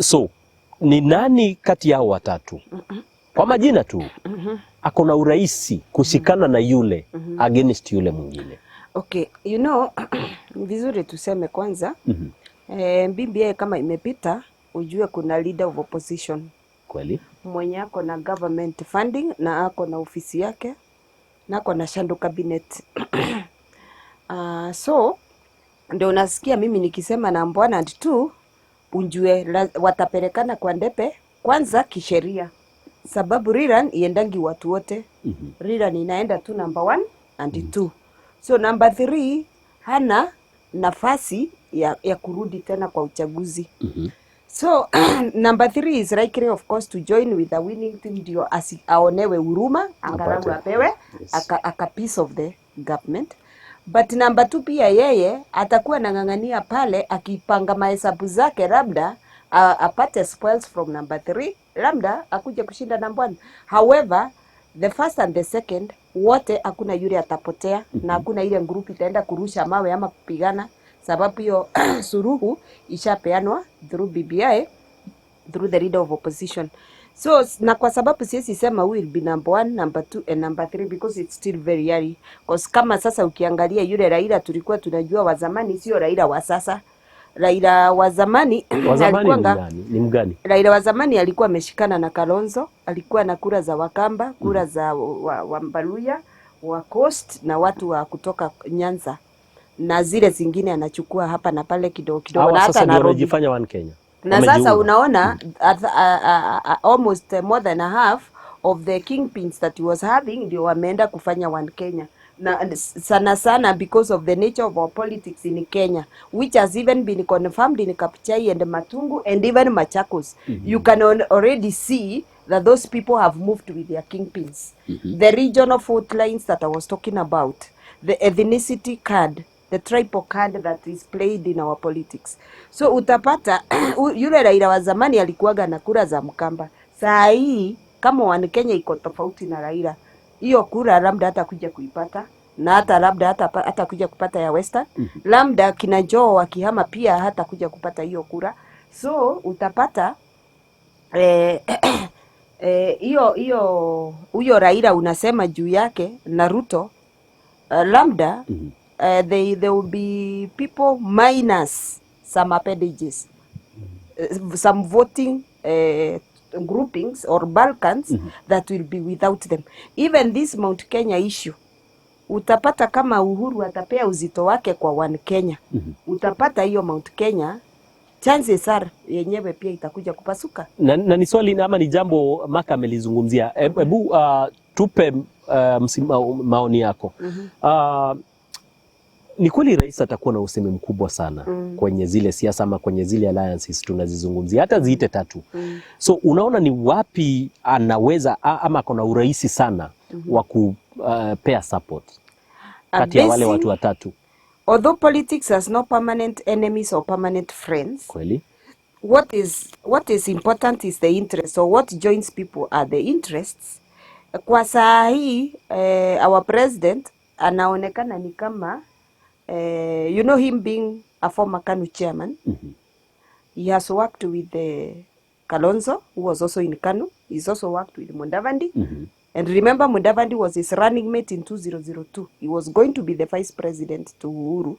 So, ni nani kati yao watatu? Kwa majina tu. Ako na uraisi kushikana na yule against yule mwingine. Okay, vizuri tuseme kwanza. BBI kama imepita, ujue kuna leader of opposition. Kweli? Mwenye ako na government funding na ako na ofisi yake na ako na shadow cabinet. So ndio unasikia mimi nikisema na Mbwana and 2 unjue watapelekana kwa ndepe kwanza kisheria. Sababu rerun iendangi watu wote. Rerun inaenda tu number 1 and 2. So number 3 hana nafasi ya kurudi tena kwa uchaguzi. So number 3 is likely of course to join with the winning team ndio aonewe huruma, angalau apewe aka piece of the government. But number 2 pia yeye atakuwa nang'ang'ania pale akipanga mahesabu zake, labda apate spoils from number 3, labda akuje kushinda number 1. However, the first and the second wote hakuna yule atapotea na hakuna ile group itaenda kurusha mawe ama kupigana, sababu hiyo suruhu ishapeanwa through BBI, through the leader of opposition. So na kwa sababu siwezi sema will be number 1, number 2 and number 3 because it's still very early. Because kama sasa ukiangalia yule Raila tulikuwa tunajua wa zamani, sio Raila wa sasa. Raila wa zamani ni mgani? Raila wa zamani alikuwa ameshikana na Kalonzo, alikuwa na kura za Wakamba, kura za Wambaluya, wa Coast na watu wa kutoka Nyanza. Na zile zingine anachukua hapa na pale kidogo na hata na wanajifanya One Kenya. Na sasa unaona almost more than a half of the kingpins that he was having ndio wameenda kufanya One Kenya. na sana sana because of the nature of our politics in Kenya, which has even been confirmed in Kapichai and Matungu and even Machakos. You can already see that those people have moved with their kingpins. The regional fault lines that I was talking about, the ethnicity card, the tribal card that is played in our politics. So utapata yule Raila wa zamani alikuwaga na kura za Mkamba. Saa hii kama wan Kenya iko tofauti na Raila, hiyo kura labda hata kuja kuipata, na hata labda hata kuja kupata ya Western, labda kina Joe wakihama pia hata kuja kupata hiyo kura. So utapata huyo Raila unasema juu yake na Ruto, labda there will be people minus some appendages, some voting groupings or Balkans that will be without them. Even this Mount Kenya issue, utapata kama Uhuru atapea uzito wake kwa One Kenya, utapata hiyo Mount Kenya chances are yenyewe pia itakuja kupasuka. Na ni swali ama ni jambo Maka amelizungumzia. Hebu tupe maoni yako. Ni kweli rais atakuwa na usemi mkubwa sana kwenye zile siasa ama kwenye zile alliances tunazizungumzia, hata ziite tatu. So unaona ni wapi anaweza ama kuna urahisi sana wa kupea support kati ya wale watu watatu? Although politics has no permanent enemies or permanent friends, Kweli? What is important is the interest, or what joins people are the interests. Kwa saa hii our president anaonekana ni kama you know him being a former KANU chairman. He has worked with Kalonzo, who was also in KANU. He's also worked with Mudavadi. And remember, Mudavadi was his running mate in 2002. He was going to be the vice president to Uhuru.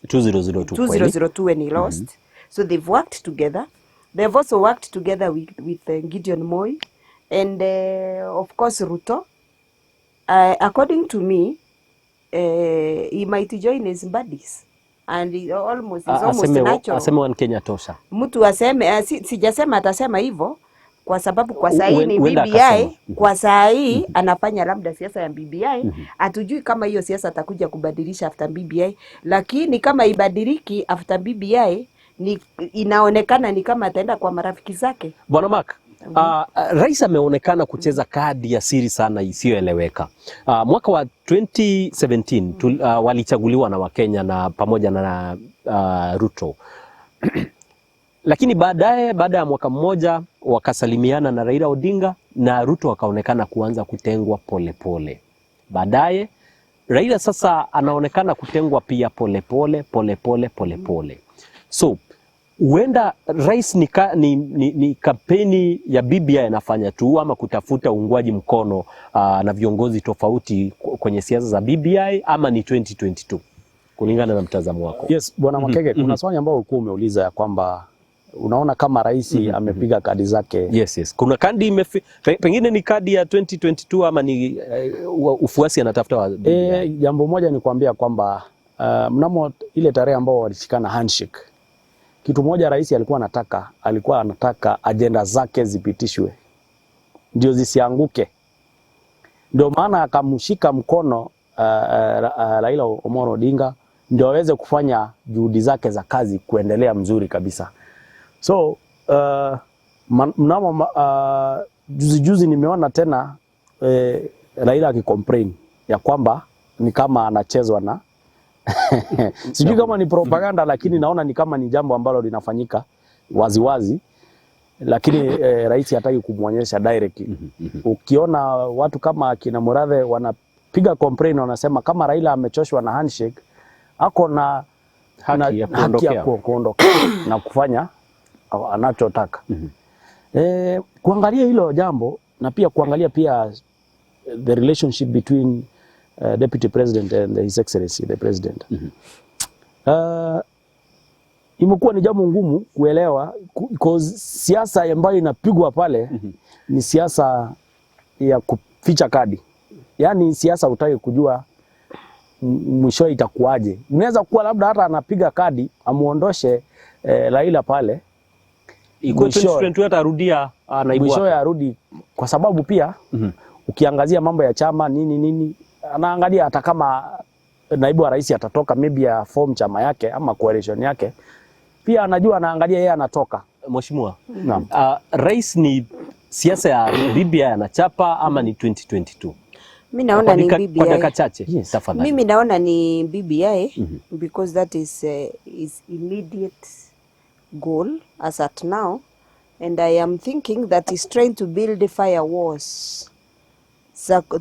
2002 when he lost. So they've worked together. They've also worked together with Gideon Moi. And of course, Ruto. According to me, he might join his buddies. And he almost natural. Aseme One Kenya tosha. Mtu aseme, sijasema atasema hivyo, kwa sababu kwa saa hii ni BBI, kwa saa hii anafanya labda siasa ya BBI, hatujui kama hiyo siasa atakuja kubadilisha after BBI, lakini kama ibadiliki after BBI, inaonekana ni kama ataenda kwa marafiki zake. Bwana Mark, rais ameonekana kucheza kadi ya siri sana isiyoeleweka. Mwaka wa 2017 walichaguliwa na Wakenya na pamoja na Ruto. Lakini baada ya mwaka mmoja wakasalimiana na Raila Odinga na Ruto akaonekana kuanza kutengwa polepole. Baadaye Raila sasa anaonekana kutengwa pia polepole. So huenda rais ni kampeni ya BBI anafanya tu ama kutafuta uungwaji mkono na viongozi tofauti kwenye siasa za BBI, ama ni 2022 kulingana na mtazamo wako? Yes, Bwana Makeke, kuna swali ambao ulikuwa umeuliza ya kwamba unaona kama rais amepiga kadi zake. Yes. Kuna kadi pengine ni kadi ya 2022 ama ni ufuasi anatafuta wa BBI? Jambo moja ni kuambia kwamba mnamo ile tarehe ambao walishikana handshake, kitu moja rais alikuwa anataka agenda zake zipitishwe ndio zisianguke. Ndio maana akamshika mkono Raila Omolo Odinga ndio aweze kufanya juhudi zake za kazi kuendelea mzuri kabisa. So mnamo juzi nimeona tena Raila akicomplain ya kwamba ni kama anachezwa na sijui kama ni propaganda, lakini naona ni kama ni jambo ambalo linafanyika waziwazi, lakini rais hataki kumuonyesha direct. Ukiona watu kama kina Murathe wanapiga complain, wanasema kama Raila amechoshwa na handshake, ako na haki ya kuondoka na kufanya anachotaka. Kuangalia hilo jambo na pia kuangalia pia the relationship between Deputy President and His Excellency the President. Imekuwa ni jambo ngumu kuelewa because siasa ambayo inapigwa pale ni siasa ya kuficha kadi. Yaani siasa hutaki kujua mwisho itakuwaje. Inaweza kuwa labda hata anapiga kadi amuondoshe Raila pale. Iko 2022 atarudia naibu wake. Mwisho arudi kwa sababu pia ukiangazia mambo ya chama nini anaangalia hata kama naibu wa rais atatoka maybe ya form chama yake ama coalition yake, pia anajua, anaangalia yeye anatoka. Mheshimiwa, Naam. rais ni siasa ya BBI anachapa ama ni 2022? Mimi naona ni Kwa BBI. dakika chache, tafadhali. Mimi naona ni BBI because that is immediate goal as at now, and I am thinking that is trying to build firewalls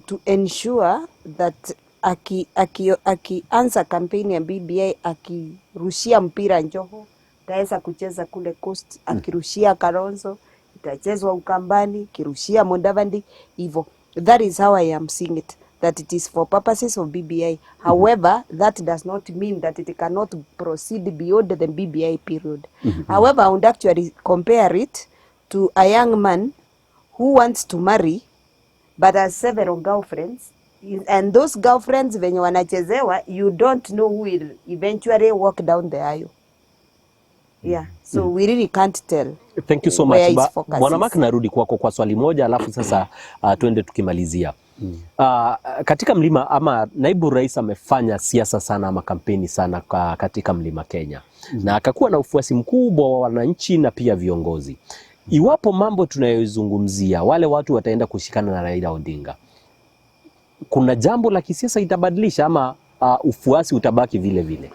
to ensure that akianza kampeni ya BBI, akirushia mpira Njoho itaweza kucheza kule Coast, akirushia Kalonzo itachezwa Ukambani, kirushia Mudavadi, hivyo. That is how I am seeing it, that it is for purposes of BBI. However, that does not mean that it cannot proceed beyond the BBI period. However, I would actually compare it to a young man who wants to marry but has several girlfriends, and those girlfriends venye wanachezewa, you don't know who will eventually walk down the aisle. Yeah, so we really can't tell. Thank you so where much. its focus Bwana is. Mark, narudi kwako kwa swali moja alafu sasa tuende tukimalizia. Katika mlima ama naibu rais amefanya siasa sana ama kampeni sana katika mlima Kenya. Na akakuwa na ufuasi mkubwa wa wananchi na pia viongozi. Iwapo mambo tunayozungumzia wale watu wataenda kushikana na Raila Odinga, kuna jambo la kisiasa itabadilisha ama ufuasi utabaki vile vile?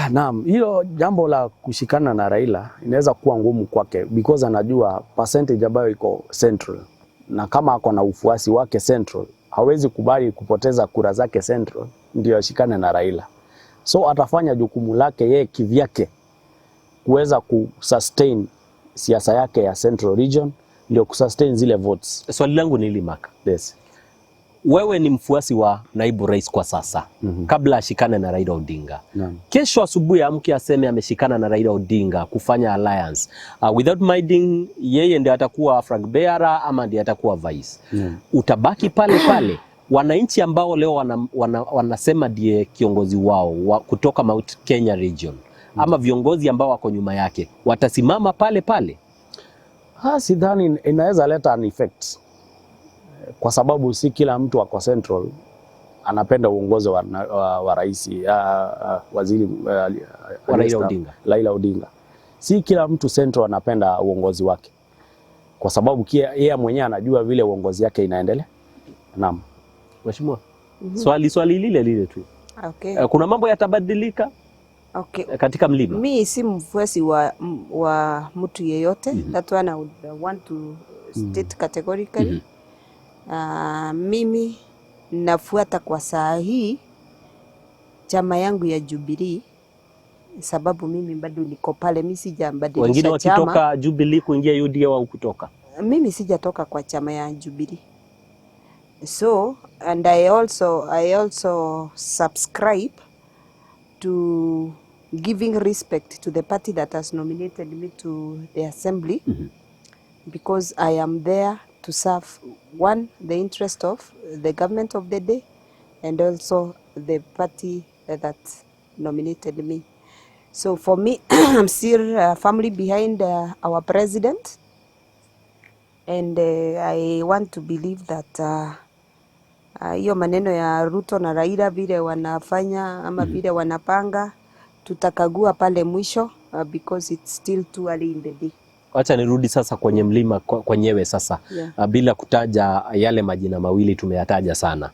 Naam, hilo jambo la kushikana na Raila inaweza kuwa ngumu kwake because anajua percentage ambayo iko Central, na kama ako na ufuasi wake Central, hawezi kubali kupoteza kura zake Central ndio ashikane na Raila. So atafanya jukumu lake yeye kivyake kuweza kusustain siasa yake ya Central Region, ndio kusustain zile votes. Swali langu ni hili Mark. Yes. Wewe ni mfuasi wa naibu rais kwa sasa, kabla ashikane na Raila Odinga. Kesho asubuhi amke aseme ameshikana na Raila Odinga kufanya alliance. Without minding yeye ndiye atakuwa flag bearer ama ndiye atakuwa vice. Utabaki pale pale. Wananchi ambao leo wanasema ndiye kiongozi wao kutoka Mount Kenya region, ama viongozi ambao wako nyuma yake, watasimama pale pale? Sidhani inaweza leta an effect, kwa sababu si kila mtu wako Central anapenda uongozi wa rais, waziri Raila Odinga. Si kila mtu Central anapenda uongozi wake, kwa sababu yeye mwenyewe anajua vile uongozi yake inaendelea. Naam. Mheshimiwa, swali lile tu. Okay. Kuna mambo yatabadilika katika mlima? Mi si mfuasi wa mtu yeyote. That one I would want to state categorically. Mimi nafuata kwa saa hii chama yangu ya Jubilee, sababu mimi bado niko pale, mimi sijabadilisha chama. Wengine wakitoka Jubilee kuingia UDA au kutoka? Mimi sijatoka kwa chama ya Jubilee. So, and I also subscribe to giving respect to the party that has nominated me to the assembly, because I am there to serve, one, the interest of the government of the day, and also the party that nominated me. So for me, I'm still firmly behind our president, and I want to believe that hiyo maneno ya Ruto na Raila vile wanafanya ama vile wanapanga, tutakagua pale mwisho, because it's still too early in the day. Acha nirudi sasa kwenye mlima kwenyewe sasa. Bila kutaja yale majina mawili tumeyataja sana.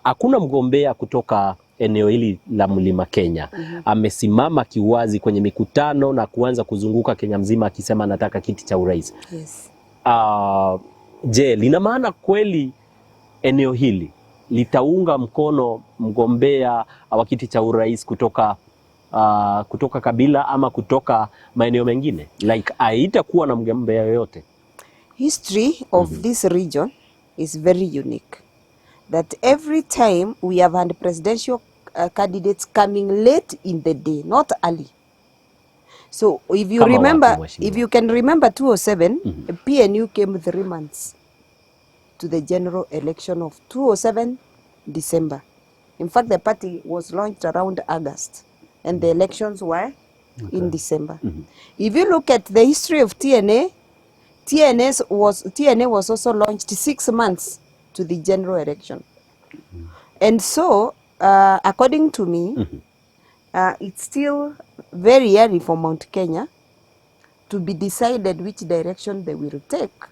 Hakuna mgombea kutoka eneo hili la mlima Kenya amesimama kiwazi kwenye mikutano na kuanza kuzunguka Kenya mzima akisema anataka kiti cha urais. Yes. Je, lina maana kweli eneo hili litaunga mkono mgombea wa kiti cha urais kutoka kabila ama kutoka maeneo mengine? Like haitakuwa na mgombea yoyote? History of this region is very unique. That every time we have had presidential candidates coming late in the day, not early. So if you if you can remember 2007, PNU came 3 months to the general election of 2007 December. In fact, the party was launched around August, and the elections were in December. If you look at the history of TNA was also launched 6 months to the general election. And so, according to me, it's still very early for Mount Kenya to be decided which direction they will take,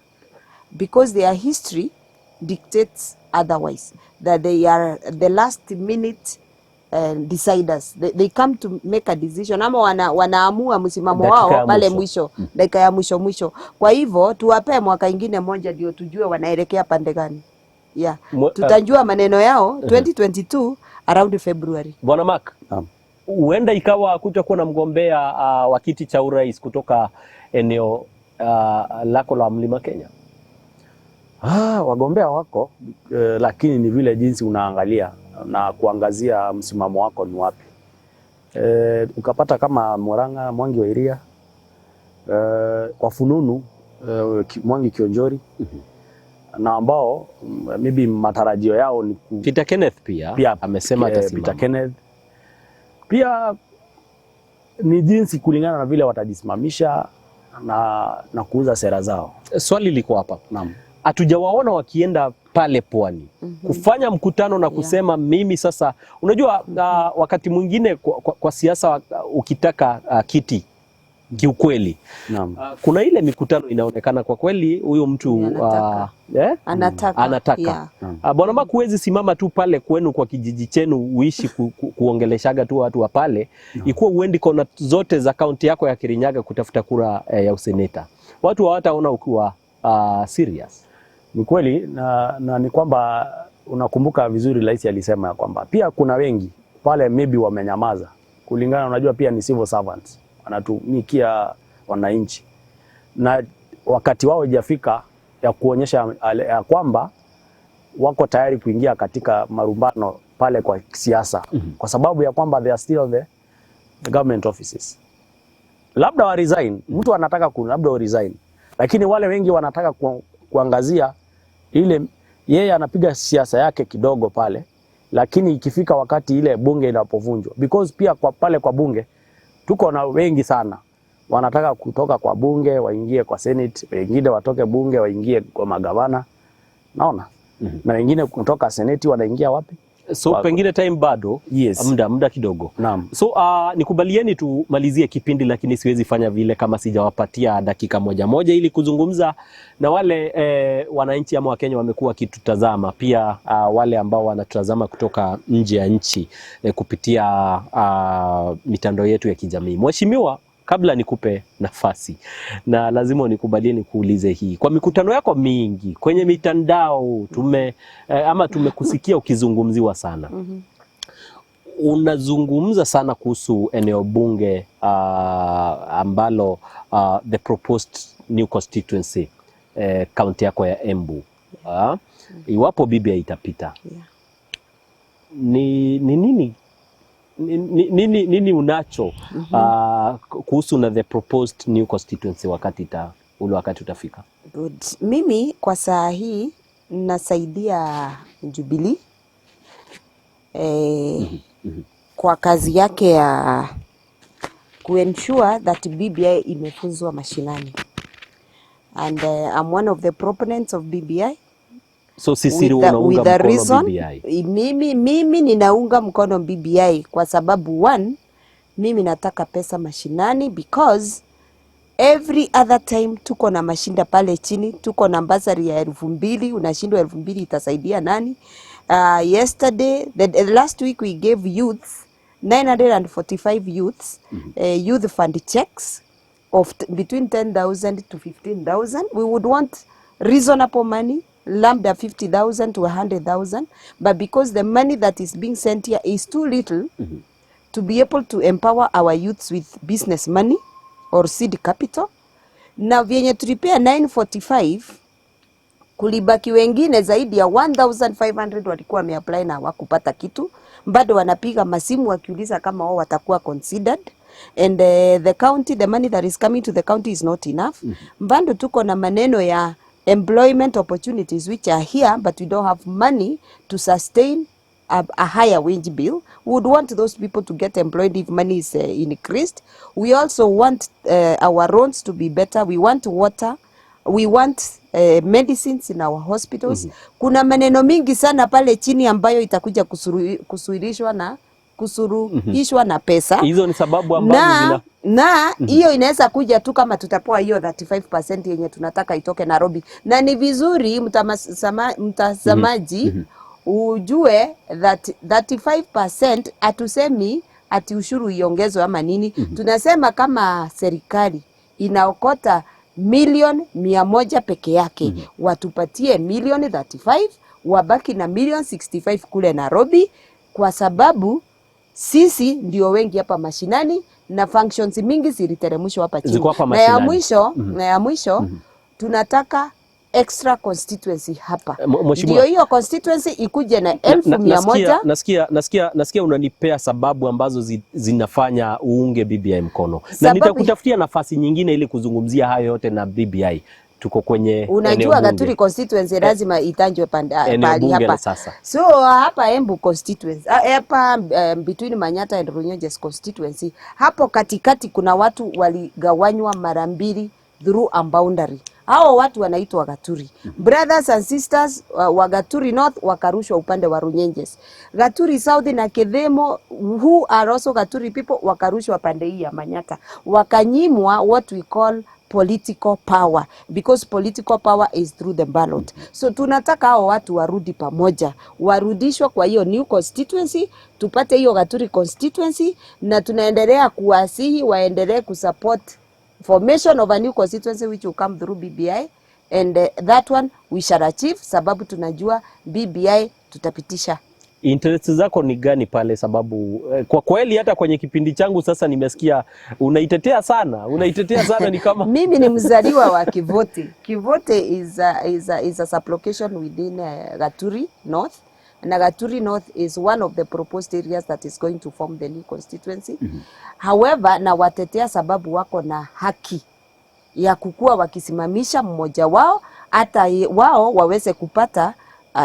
because their history dictates otherwise, that they are the last minute deciders. They come to make a decision, ama wanaamua msimamo Dakika wao ya pale mwisho. mwisho, dakika ya mwisho. Kwa hivyo tuwapee mwaka ingine moja ndio tujue wanaelekea pande gani. Yeah. Tutajua maneno yao 2022 around February. Bwana Mark, huenda ikawa kutakuwa na mgombea wa kiti cha urais kutoka eneo lako la Mlima Kenya. Wagombea wako, lakini ni vile jinsi unaangalia na kuangazia msimamo wako ni wapi. Ukapata kama Murang'a, Mwangi wa Iria, kwa fununu Mwangi Kionjori, na ambao maybe matarajio yao ni Peter Kenneth pia amesema atasimama. Peter Kenneth pia ni jinsi kulingana na vile watajisimamisha na kuuza sera zao. Swali liko hapa. Naam. Hatujawaona wakienda pale pwani kufanya mkutano na kusema mimi sasa, unajua wakati mwingine kwa siasa ukitaka kiti kiukweli, kuna ile mikutano inaonekana kwa kweli huyo mtu anataka. Yeah. Bwana Mark, huwezi simama tu pale kwenu kwa kijiji chenu uishi kuongeleshaga tu watu wa pale, ikuwa uendi kona zote za kaunti yako ya Kirinyaga kutafuta kura ya useneta. Watu hawataona ukiwa serious. Ni kweli na ni kwamba unakumbuka vizuri rais alisema ya kwamba pia kuna wengi pale maybe wamenyamaza kulingana, unajua pia ni civil servants, wanatumikia wananchi, na wakati wao hujafika ya kuonyesha ya kwamba wako tayari kuingia katika marumbano pale kwa siasa, kwa sababu ya kwamba they are still the government offices. Labda wa resign, mtu anataka labda wa resign, lakini wale wengi wanataka kuangazia ile yeye anapiga siasa yake kidogo pale, lakini ikifika wakati ile bunge inapovunjwa, because pia pale kwa bunge tuko na wengi sana wanataka kutoka kwa bunge waingie kwa senate, wengine watoke bunge waingie kwa magavana, naona na wengine kutoka seneti wanaingia wapi? So pengine time bado, yes. muda kidogo. Naam. So nikubalieni tumalizie kipindi, lakini siwezi fanya vile kama sijawapatia dakika moja ili kuzungumza na wale wananchi ama Wakenya wamekuwa wakitutazama, pia wale ambao wanatutazama kutoka nje ya nchi kupitia mitandao yetu ya kijamii. Mheshimiwa, kabla nikupe nafasi, na lazima nikubalie kuulize hii. Kwa mikutano yako mingi kwenye mitandao tumekusikia ukizungumziwa sana. Unazungumza sana kuhusu eneo bunge ambalo the proposed new constituency county yako ya Embu. Iwapo BBI itapita. Ni nini unacho kuhusu na the proposed new constituency wakati utafika? Good. Mimi kwa saa hii nasaidia Jubilee kwa kazi yake ya kuensure that BBI imefunzwa mashinani, and I'm one of the proponents of BBI. So sisi unaunga mkono BBI? Mimi ninaunga mkono BBI kwa sababu one, mimi nataka pesa mashinani, because every other time tuko na mashinda pale chini, tuko na basari ya 2,000, unashindwa 2,000 itasaidia nani? Yesterday, the last week we gave youths 945 youths youth fund checks of between 10,000 to 15,000. We would want reasonable money, lambda 50,000 to 100,000, but because the money that is being sent here is too little to be able to empower our youths with business money or seed capital. Na vyenye tulipea 945, kulibaki wengine zaidi ya 1,500 walikuwa wameapply na wakupata kitu, bado wanapiga masimu wakiuliza kama wao watakuwa considered, and the county, the money that is coming to the county is not enough. Bado tuko na maneno ya employment opportunities which are here, but we don't have money to sustain a higher wage bill. We would want those people to get employed if money is increased. We also want our roads to be better. We want water. We want medicines in our hospitals. Kuna maneno mingi sana pale chini ambayo itakuja kusuruhishwa na pesa. Hizo ni sababu ambazo na hiyo inaweza kuja tu kama tutapoa hiyo 35% yenye tunataka itoke Nairobi. Na ni vizuri mtazamaji ujue that 35% atusemi ati ushuru iongezwe ama nini. Tunasema kama serikali inaokota milioni 100 peke yake, watupatie milioni 35, wabaki na milioni 65 kule Nairobi, kwa sababu sisi ndio wengi hapa mashinani na functions mingi ziliteremshwa hapa chini. Na ya mwisho tunataka extra constituency hapa. Ndio hiyo constituency ikuje na 1,100. Nasikia unanipea sababu ambazo zinafanya uunge BBI mkono. Na nitakutafutia nafasi nyingine ili kuzungumzia hayo yote na BBI. Tuko kwenye unajua Gaturi constituency lazima itanjwe pali hapa. So hapa Embu constituency hapa between Manyata and Runyenjes constituency, hapo katikati kuna watu waligawanywa mara mbili through a boundary. Hao watu wanaitwa Gaturi. Brothers and sisters wa Gaturi North wakarushwa upande wa Runyenjes. Gaturi South na Kedemo who are also Gaturi people wakarushwa pande hii ya Manyata. Wakanyimwa what we call political power, because political power is through the ballot. So tunataka hao watu warudi pamoja, warudishwa kwa hiyo new constituency, tupate hiyo Gaturi constituency, na tunaendelea kuwasihi waendelee kusupport formation of a new constituency which will come through BBI, and that one we shall achieve, sababu tunajua BBI tutapitisha. Interest zako ni gani pale? Sababu kwa kweli hata kwenye kipindi changu sasa nimesikia unaitetea sana ni kama mimi ni mzaliwa wa Kivote. Kivote is a sublocation within Gaturi North, and Gaturi North is one of the proposed areas that is going to form the new constituency. However, na watetea sababu wako na haki ya kukua wakisimamisha mmoja wao, hata wao waweze kupata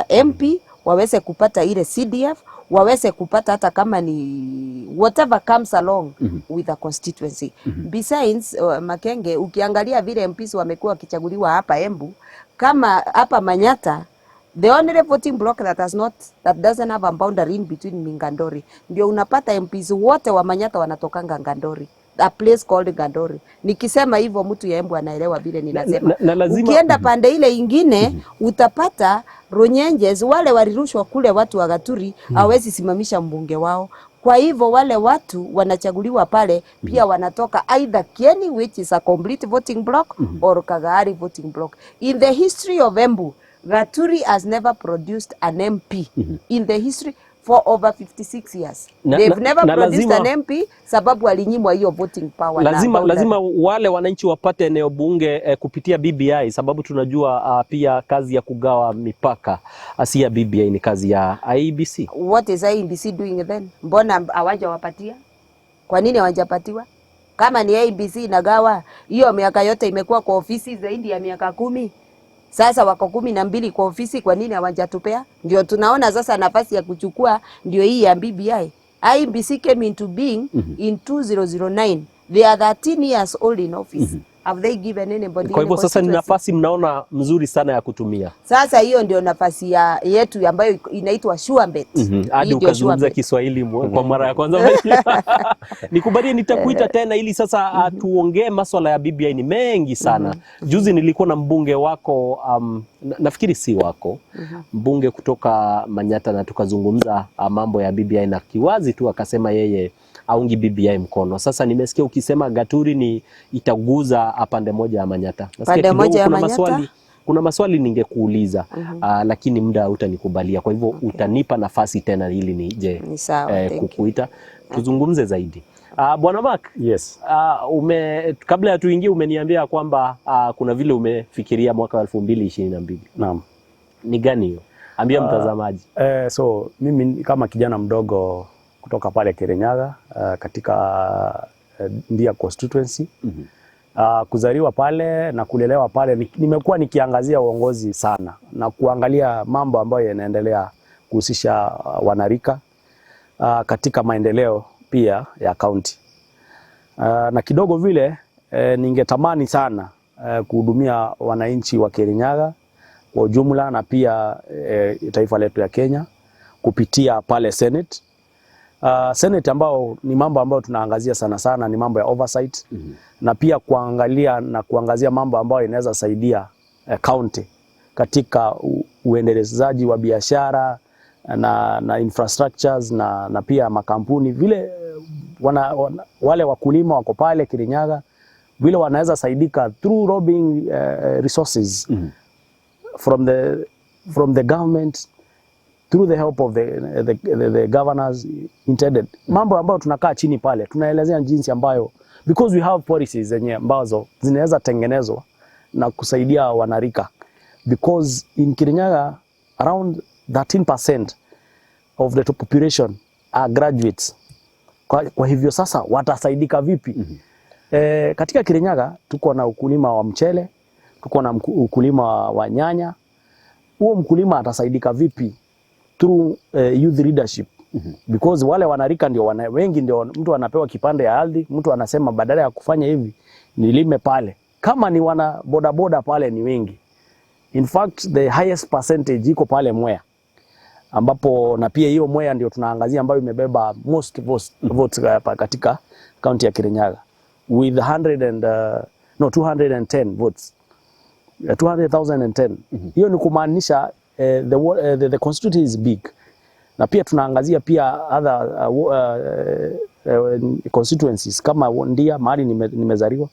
MP, waweze kupata ile CDF, waweze kupata hata kama ni whatever comes along with the constituency. Besides, Makenge, ukiangalia vile MPs wamekuwa wakichaguliwa hapa Embu, kama hapa Manyata, the only voting block that doesn't have a boundary in between Ngandori, ndio unapata MPs wote wa Manyata wanatokanga Ngandori, a place called Ngandori. Nikisema hivyo mtu ya Embu anaelewa vile ninasema. Ukienda pande ile ingine utapata Runyenjes, wale walirushwa kule watu wa Gaturi hawezi simamisha mbunge wao. Kwa hivyo wale watu wanachaguliwa pale pia wanatoka either Kieni, which is a complete voting block, or Kagari voting block. In the history of Embu, Gaturi has never produced an MP in the history for over 56 years. They've never produced an MP sababu walinyimwa hiyo voting power. Lazima wale wananchi wapate eneo bunge kupitia BBI, sababu tunajua pia kazi ya kugawa mipaka si ya BBI, ni kazi ya IEBC. What is IEBC doing then? Mbona hawajawapatia? Kwa nini hawajapatiwa? Kama ni IEBC inagawa, hiyo miaka yote imekuwa kwa ofisi zaidi ya miaka 10. Sasa wako 12 kwa ofisi, kwa nini hawajatupea? Ndio tunaona sasa nafasi ya kuchukua ndio hii ya BBI. IEBC came into being in 2009. They are 13 years old in office. Have they given anybody? Kwa hivyo sasa ni nafasi mnaona mzuri sana ya kutumia. Sasa hiyo ndio nafasi yetu ambayo inaitwa sure bet. Hadi ukazungumza Kiswahili kwa mara ya kwanza. Nikubalie nitakuita tena ili sasa tuongee masuala ya BBI, ni mengi sana. Juzi nilikuwa na mbunge wako, nafikiri si wako, mbunge kutoka Manyata, na tukazungumza mambo ya BBI, na kiwazi tu akasema yeye aungi BBI mkono. Sasa nimesikia ukisema Gaturi ni itaguza pande moja ya Manyata. Pande moja ya Manyata. Kuna maswali ningekuuliza, lakini muda hautanikubalia. Kwa hivyo utanipa nafasi tena ili nije kukuita tuzungumze zaidi. Bwana Mark, yes. Kabla ya tuingie umeniambia kwamba kuna vile umefikiria mwaka 2022. Naam. Ni gani hiyo? Ambia mtazamaji. So mimi kama kijana mdogo kutoka pale Kirinyaga katika Ndia constituency, kuzaliwa pale na kulelewa pale, nimekuwa nikiangazia uongozi sana na kuangalia mambo ambayo yanaendelea kuhusisha wanarika katika maendeleo pia ya county. Na kidogo vile ningetamani sana kuhudumia wananchi wa Kirinyaga kwa ujumla na pia taifa letu ya Kenya kupitia pale Senate. Senate ambao ni mambo ambayo tunaangazia sana sana ni mambo ya oversight na pia kuangazia mambo ambayo inaweza saidia county katika uendelezaji wa biashara na infrastructures na pia makampuni vile wale wakulima wako pale Kirinyaga vile wanaweza saidika through robbing resources from the government through the help of the governors intended. Mambo ambayo tunakaa chini pale tunaelezea jinsi ambayo because we have policies zenye ambazo zinaweza tengenezwa na kusaidia wanarika, because in Kirinyaga around 13% of the population are graduates. Kwa hivyo sasa watasaidika vipi? Katika Kirinyaga tuko na ukulima wa mchele, tuko na ukulima wa nyanya. Huo mkulima atasaidika vipi? Through youth leadership. Because wale wanarika ndio wengi, ndio mtu anapewa kipande ya ardhi, mtu anasema badala ya kufanya hivi nilime pale. Kama ni wana bodaboda pale ni wengi. In fact the highest percentage iko pale Mwea, ambapo na pia hiyo Mwea ndio tunaangazia ambayo imebeba most votes katika county ya Kirinyaga with 210 votes, 200,010. Hiyo ni kumaanisha the constituency is big. Na pia tunaangazia pia other constituencies kama Ndia mahali nimezaliwa,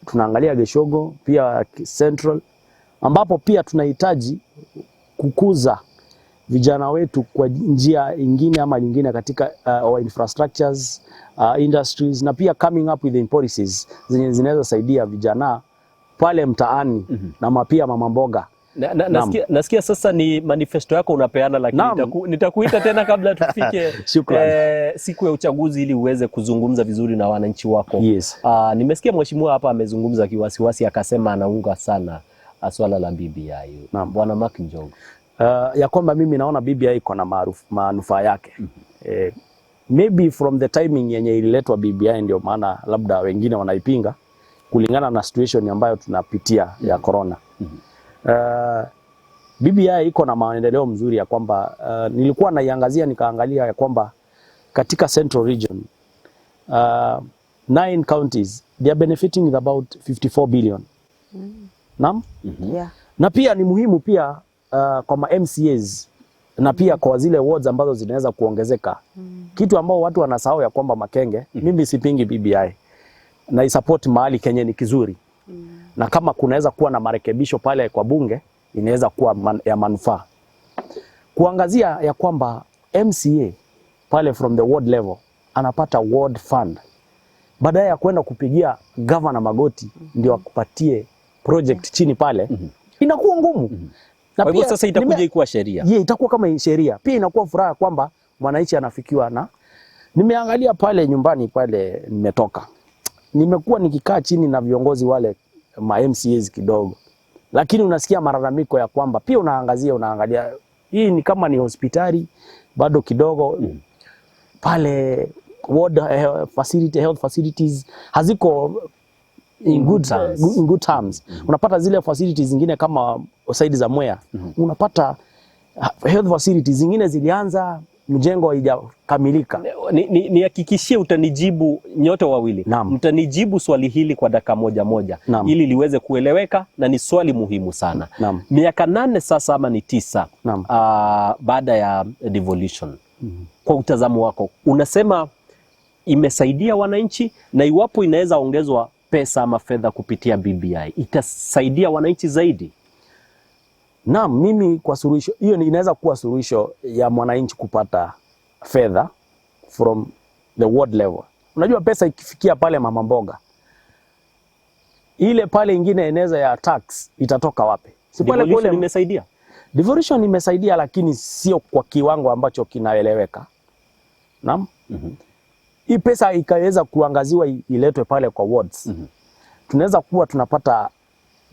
tunaangalia Geshogo pia Central, ambapo pia tunahitaji kukuza vijana wetu kwa njia ingine ama nyingine katika our infrastructures, industries, na pia coming up with policies zenye zinaweza saidia vijana pale mtaani na pia mama mboga. Nasikia sasa ni manifesto yako unapeana, lakini nitakuita tena kabla tufike siku ya uchaguzi ili uweze kuzungumza vizuri na wananchi wako. Yes. Nimesikia mheshimiwa hapa amezungumza kiwasiwasi akasema anaunga sana swala la BBI. Bwana Mark Njongo. Ya kwamba mimi naona BBI iko na manufaa yake. Maybe from the timing yenye ililetwa BBI ndio maana labda wengine wanaipinga kulingana na situation ambayo tunapitia ya corona. BBI iko na maendeleo mzuri ya kwamba nilikuwa naiangazia nikaangalia ya kwamba katika Central Region 9 counties they are benefiting with about 54 billion. Naam? Yeah. Na pia ni muhimu pia kwa ma MCAs na pia kwa zile wards ambazo zinaweza kuongezeka. Kitu ambao watu wanasahau ya kwamba Makenge, mimi sipingi BBI na isupport mahali Kenya ni kizuri. Na kama kunaweza kuwa na marekebisho pale kwa bunge inaweza kuwa ya manufaa. Kuangazia ya kwamba MCA pale from the ward level anapata ward fund, badala ya kwenda kupigia governor magoti ndio akupatie project chini pale, inakuwa ngumu. Na kwa hivyo sasa itakuja ikuwa sheria. Itakuwa kama sheria. Pia inakuwa furaha kwamba mwananchi anafikiwa. Na nimeangalia pale nyumbani pale nimetoka, nimekuwa nikikaa chini na viongozi wale ma MCAs kidogo, lakini unasikia malalamiko ya kwamba pia unaangalia hii ni kama ni hospitali bado kidogo pale ward health facilities haziko in good terms. Unapata zile facilities zingine kama side za Mwea, unapata health facilities zingine zilianza mjengo haijakamilika. Nihakikishie utanijibu nyote wawili. Mtanijibu swali hili kwa dakika moja ili liweze kueleweka, na ni swali muhimu sana. Miaka 8 sasa ama ni 9 baada ya devolution, kwa utazamo wako unasema imesaidia wananchi, na iwapo inaweza ongezwa pesa ama fedha kupitia BBI itasaidia wananchi zaidi? Naam, mimi kwa suluhisho hiyo inaweza kuwa suluhisho ya mwananchi kupata fedha from the ward level. Unajua pesa ikifikia pale mama mboga, ile pale ingine inaweza ya tax itatoka wapi? Si pale kule imesaidia. Devolution imesaidia, lakini sio kwa kiwango ambacho kinaeleweka. Naam. Hii pesa ikaweza kuangaziwa iletwe pale kwa wards. Tunaweza kuwa tunapata,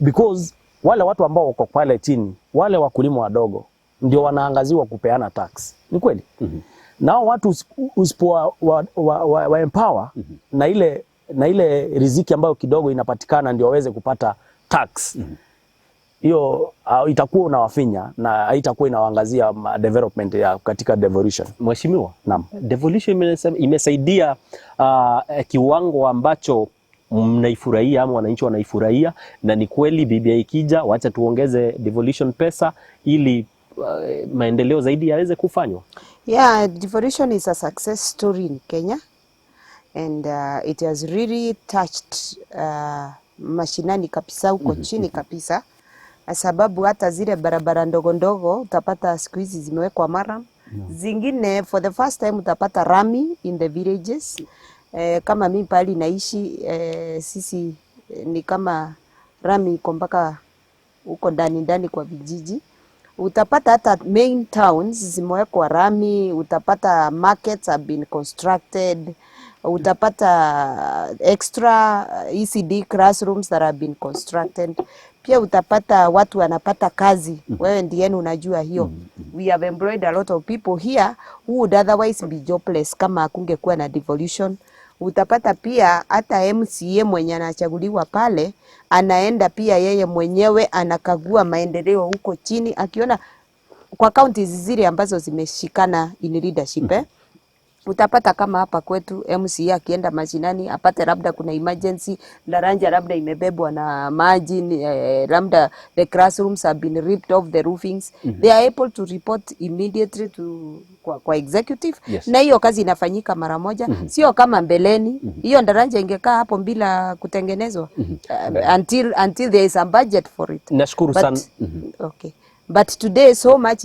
because wale watu ambao wako pale chini, wale wakulima wadogo ndio wanaangaziwa kupeana tax. Ni kweli? Nao watu usipo wa empower na ile riziki ambayo kidogo inapatikana ndio waweze kupata tax hiyo itakuwa unawafinya na haitakuwa inawaangazia development ya katika devolution. Mheshimiwa, naam, devolution imesaidia kiwango ambacho mnaifurahia ama wananchi wanaifurahia, na ni kweli BBI ikija, wacha tuongeze devolution pesa ili maendeleo zaidi yaweze kufanywa. Yeah, devolution is a success story in Kenya, and it has really touched mashinani kabisa huko chini kabisa, sababu hata zile barabara ndogo ndogo utapata siku hizi zimewekwa maram. Zingine for the first time utapata rami in the villages. Kama mimi pali naishi sisi ni kama rami iko mpaka huko ndani kwa vijiji. Utapata hata main towns zimewekwa rami, utapata markets have been constructed, utapata extra ECD classrooms that have been constructed. Pia utapata watu wanapata kazi. Wewe ndiye unajua hiyo. We have employed a lot of people here who would otherwise be jobless kama hakungekuwa na devolution. Utapata pia hata MCA mwenye anachaguliwa pale anaenda pia yeye mwenyewe anakagua maendeleo huko chini, akiona kwa counties zile ambazo zimeshikana in leadership. Utapata kama hapa kwetu MCA akienda mashinani apate labda kuna emergency, daraja labda imebebwa na maji, labda the classrooms have been ripped off the roofings. They are able to report immediately to kwa executive. Yes. Na hiyo kazi inafanyika mara moja. Sio kama mbeleni. Hiyo daraja ingekaa hapo bila kutengenezwa until there is a budget for it. Nashukuru sana. Okay. But today so much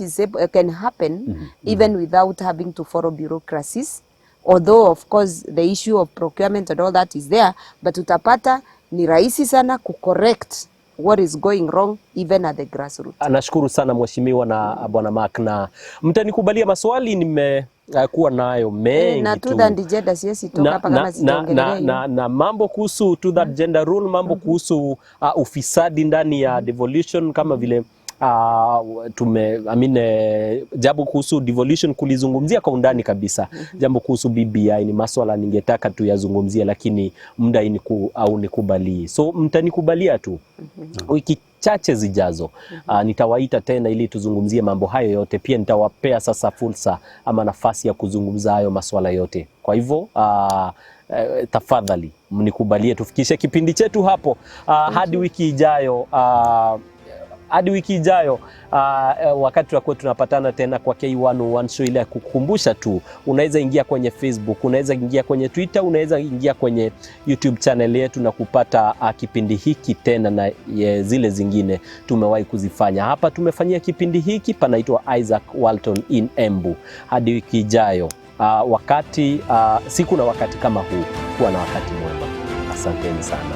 can happen even without having to follow bureaucracies. Although of course the issue of procurement and all that is there, but utapata ni rahisi sana kucorrect what is going wrong even at the grassroots. Nashukuru sana Mheshimiwa na Bwana Mark, na mtanikubalia maswali nimekuwa nayo mengi na to that gender siwezi toka hapa kama sitaongelea na mambo kuhusu to that gender rule, mambo kuhusu ufisadi ndani ya devolution, kama vile jambo kuhusu devolution kulizungumzia kwa undani kabisa. Jambo kuhusu BBI ni maswala ningetaka tuyazungumzia, lakini muda au nikubali. So mtanikubalia tu wiki chache zijazo nitawaita tena ili tuzungumzie mambo hayo yote. Pia nitawapea sasa fursa ama nafasi ya kuzungumza hayo maswala yote. Kwa hivyo tafadhali mnikubalie tufikishe kipindi chetu hapo hadi wiki ijayo. Hadi wiki ijayo wakati tutakuwa tunapatana tena kwa K101 show, ile ya kukumbusha tu, unaweza ingia kwenye Facebook, unaweza ingia kwenye Twitter, unaweza ingia kwenye YouTube channel yetu na kupata kipindi hiki tena na zile zingine tumewahi kuzifanya. Hapa tumefanyia kipindi hiki panaitwa Isaac Walton in Embu. Hadi wiki ijayo, wakati siku na wakati kama huu, kuwa na wakati mwema. Asanteni sana.